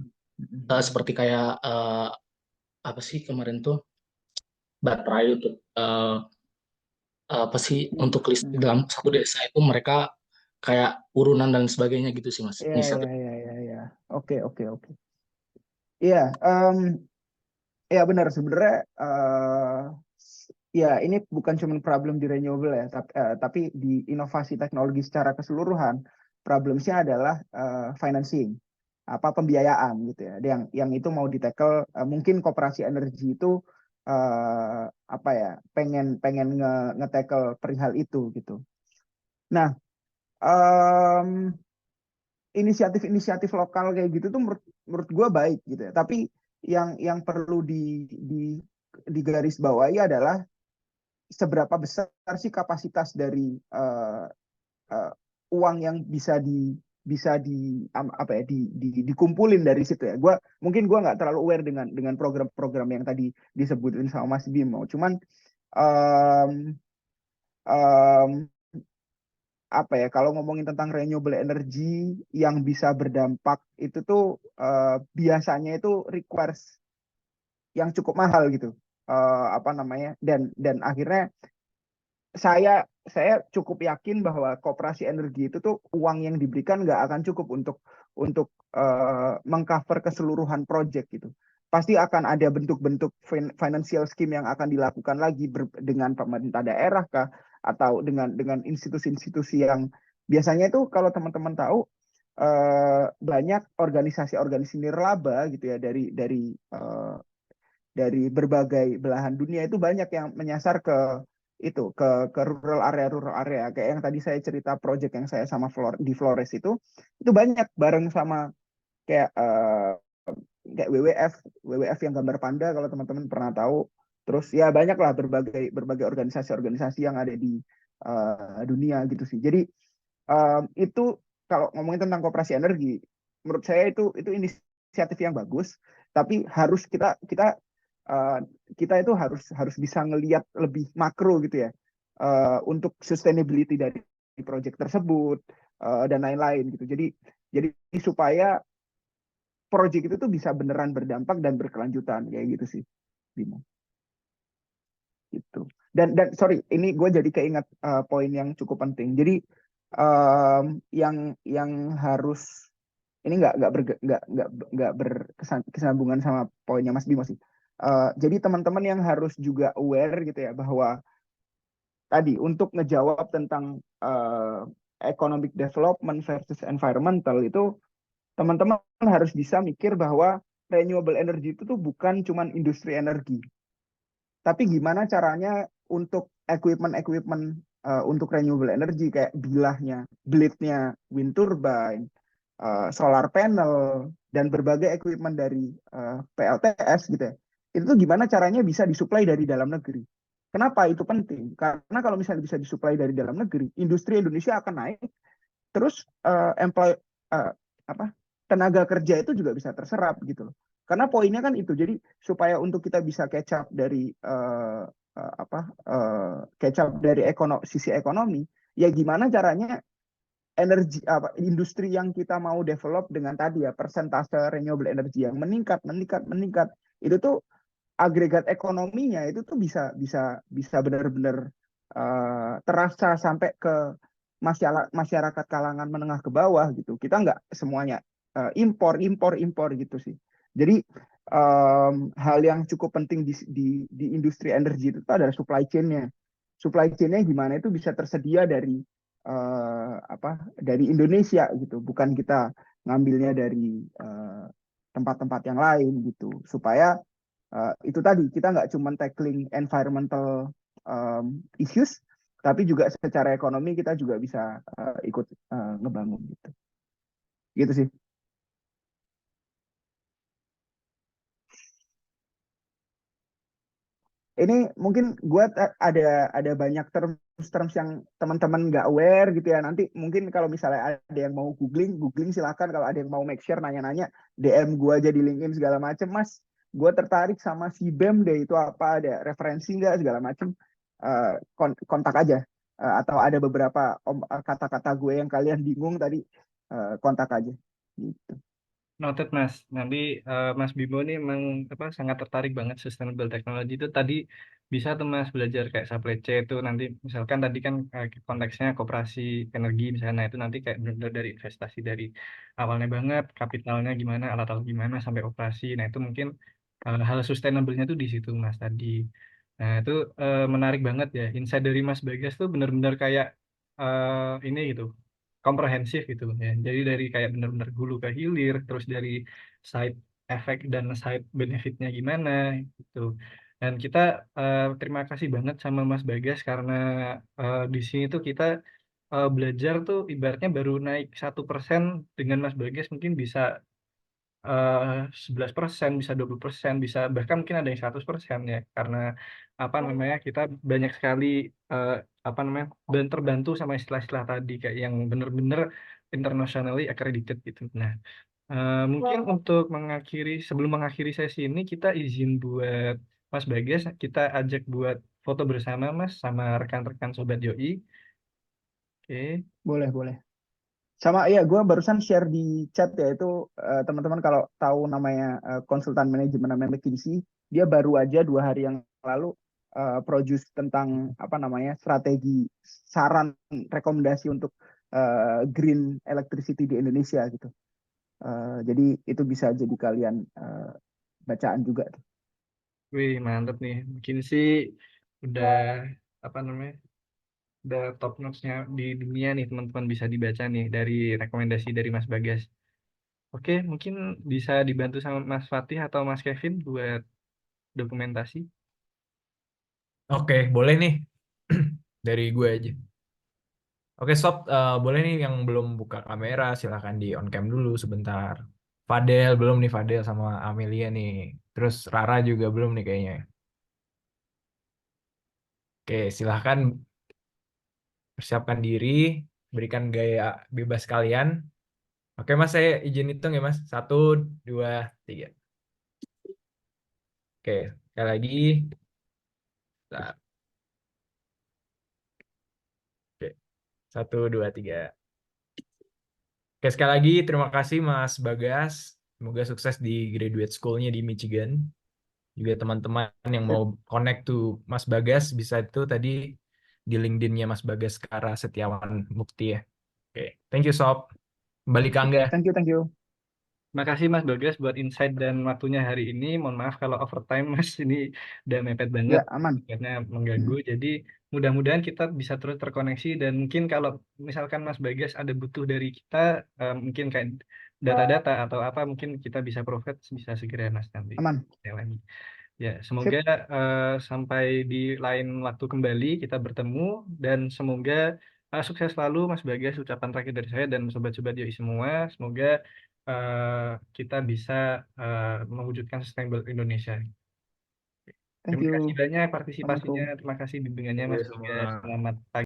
seperti kayak apa sih kemarin tuh baterai untuk untuk listrik dalam satu desa itu mereka kayak urunan dan sebagainya gitu sih Mas. Iya. Oke. Iya, ya benar sebenarnya. Ya ini bukan cuma problem di renewable ya, tapi di inovasi teknologi secara keseluruhan, problemnya adalah financing, pembiayaan gitu ya. Yang itu mau di-tackle, mungkin koperasi energi itu pengen nge-tackle perihal itu gitu. Nah, inisiatif lokal kayak gitu tuh menurut gue baik gitu ya. Tapi yang perlu digarisbawahi adalah seberapa besar sih kapasitas dari uang yang bisa apa ya dikumpulin dari situ ya. Mungkin gue nggak terlalu aware dengan program-program yang tadi disebutin sama Mas Bimo. Cuman um, um, apa ya, kalau ngomongin tentang renewable energy yang bisa berdampak itu tuh biasanya itu requires yang cukup mahal gitu. Apa namanya, dan akhirnya saya cukup yakin bahwa koperasi energi itu tuh uang yang diberikan nggak akan cukup untuk mengcover keseluruhan project gitu. Pasti akan ada bentuk-bentuk financial scheme yang akan dilakukan lagi dengan pemerintah daerah kah, atau dengan institusi-institusi yang biasanya itu kalau teman-teman tahu banyak organisasi-organisasi nirlaba gitu ya dari berbagai belahan dunia itu banyak yang menyasar ke rural area kayak yang tadi saya cerita project yang saya sama di Flores itu banyak bareng sama kayak kayak WWF yang gambar panda kalau teman-teman pernah tahu. Terus ya banyak lah berbagai organisasi-organisasi yang ada di dunia gitu sih. Jadi itu kalau ngomongin tentang koperasi energi, menurut saya itu inisiatif yang bagus, tapi harus kita itu harus bisa ngelihat lebih makro gitu ya untuk sustainability dari project tersebut dan lain-lain gitu. Jadi supaya project itu tuh bisa beneran berdampak dan berkelanjutan kayak gitu sih, Bimo. Gitu. Dan sorry, ini gue jadi keinget poin yang cukup penting. Jadi yang harus ini nggak berkesinambungan sama poinnya Mas Bimo sih. Jadi teman-teman yang harus juga aware gitu ya bahwa tadi untuk ngejawab tentang economic development versus environmental itu teman-teman harus bisa mikir bahwa renewable energy itu tuh bukan cuman industri energi. Tapi gimana caranya untuk equipment untuk renewable energy kayak blade-nya wind turbine, solar panel, dan berbagai equipment dari PLTS gitu ya. Itu gimana caranya bisa disuplai dari dalam negeri. Kenapa itu penting? Karena kalau misalnya bisa disuplai dari dalam negeri, industri Indonesia akan naik, terus tenaga kerja itu juga bisa terserap gitu loh. Karena poinnya kan itu. Jadi supaya untuk kita bisa catch up dari sisi ekonomi, ya gimana caranya industri yang kita mau develop dengan tadi ya persentase renewable energy yang meningkat itu tuh agregat ekonominya itu tuh bisa benar-benar terasa sampai ke masyarakat kalangan menengah ke bawah gitu. Kita nggak semuanya impor gitu sih. Jadi hal yang cukup penting di industri energi itu adalah supply chain-nya. Supply chain-nya gimana itu bisa tersedia dari Indonesia gitu, bukan kita ngambilnya dari tempat-tempat yang lain gitu. Supaya itu tadi kita nggak cuma tackling environmental issues, tapi juga secara ekonomi kita juga bisa ikut ngebangun gitu sih. Ini mungkin gue ada banyak terms yang teman-teman nggak aware gitu ya. Nanti mungkin kalau misalnya ada yang mau googling silakan. Kalau ada yang mau make share nanya-nanya, DM gue aja di LinkedIn segala macem. Mas, gue tertarik sama si BEM deh, itu apa, ada referensi nggak segala macem. Kontak aja. Atau ada beberapa kata-kata gue yang kalian bingung tadi, kontak aja gitu. Noted Mas, nanti Mas Bimo ini memang sangat tertarik banget sustainable technology itu tadi bisa tuh Mas belajar kayak supply chain itu nanti misalkan tadi kan konteksnya koperasi energi misalnya, nah itu nanti kayak benar-benar dari investasi dari awalnya banget, kapitalnya gimana, alat-alat gimana sampai operasi, nah itu mungkin hal sustainable-nya tuh di situ Mas tadi. Nah itu menarik banget ya, insight dari Mas Bagas tuh benar-benar kayak ini gitu, komprehensif gitu ya. Jadi dari kayak benar-benar hulu ke hilir, terus dari side effect dan side benefitnya gimana gitu. Dan kita terima kasih banget sama Mas Bagas karena di sini tuh kita belajar tuh ibaratnya baru naik 1%, dengan Mas Bagas mungkin bisa 11%, bisa 20%, bisa bahkan mungkin ada yang 100% ya, karena apa namanya, kita banyak sekali apa namanya, terbantu sama istilah-istilah tadi kayak yang bener-bener internationally accredited gitu. Nah, mungkin untuk sebelum mengakhiri sesi ini, kita izin buat Mas Bagas, kita ajak buat foto bersama Mas sama rekan-rekan Sobat Yoi. Oke. Boleh. Sama ya, gue barusan share di chat ya, itu teman-teman kalau tahu namanya konsultan manajemen namanya McKinsey, dia baru aja 2 hari yang lalu produce tentang apa namanya strategi, saran, rekomendasi untuk green electricity di Indonesia gitu. Jadi itu bisa jadi kalian bacaan juga tuh. Wih, mantep nih. Mungkin sih udah apa namanya, udah top notch-nya di dunia nih, teman-teman, bisa dibaca nih dari rekomendasi dari Mas Bagas. Oke, mungkin bisa dibantu sama Mas Fatih atau Mas Kevin buat dokumentasi. Oke, boleh nih. Dari gue aja. Oke, Sob, boleh nih yang belum buka kamera, silahkan di on cam dulu sebentar. Fadel belum nih, Fadel sama Amelia nih. Terus Rara juga belum nih kayaknya. Oke, silahkan persiapkan diri, berikan gaya bebas kalian. Oke, Mas, saya izin hitung ya, Mas. 1, 2, 3. Oke, sekali lagi. Bentar. Oke, 1, 2, 3. Oke, sekali lagi terima kasih Mas Bagas. Semoga sukses di graduate school-nya di Michigan. Juga teman-teman yang mau connect to Mas Bagas, bisa itu tadi di LinkedIn-nya Mas Bagas Kara Setiawan Mukti ya. Oke, thank you Sob. Kembali ke Angga. Thank you. Makasih Mas Bagas buat insight dan waktunya hari ini. Mohon maaf kalau overtime Mas, ini udah mepet banget Ya, aman. karena mengganggu. Jadi mudah-mudahan kita bisa terus terkoneksi, dan mungkin kalau misalkan Mas Bagas ada butuh dari kita, mungkin kayak data-data atau apa, mungkin kita bisa provide, bisa segera Mas nanti. Aman. Ya, lagi. Ya, semoga sampai di lain waktu kembali kita bertemu, dan semoga sukses selalu Mas Bagas, ucapan terakhir dari saya dan sobat-sobat Yoi semua. Semoga kita bisa mewujudkan sustainable Indonesia. Thank Terima kasih you. banyak partisipasinya, Assalamualaikum. terima kasih bimbingannya Mas Bagas. Sama. Selamat pagi.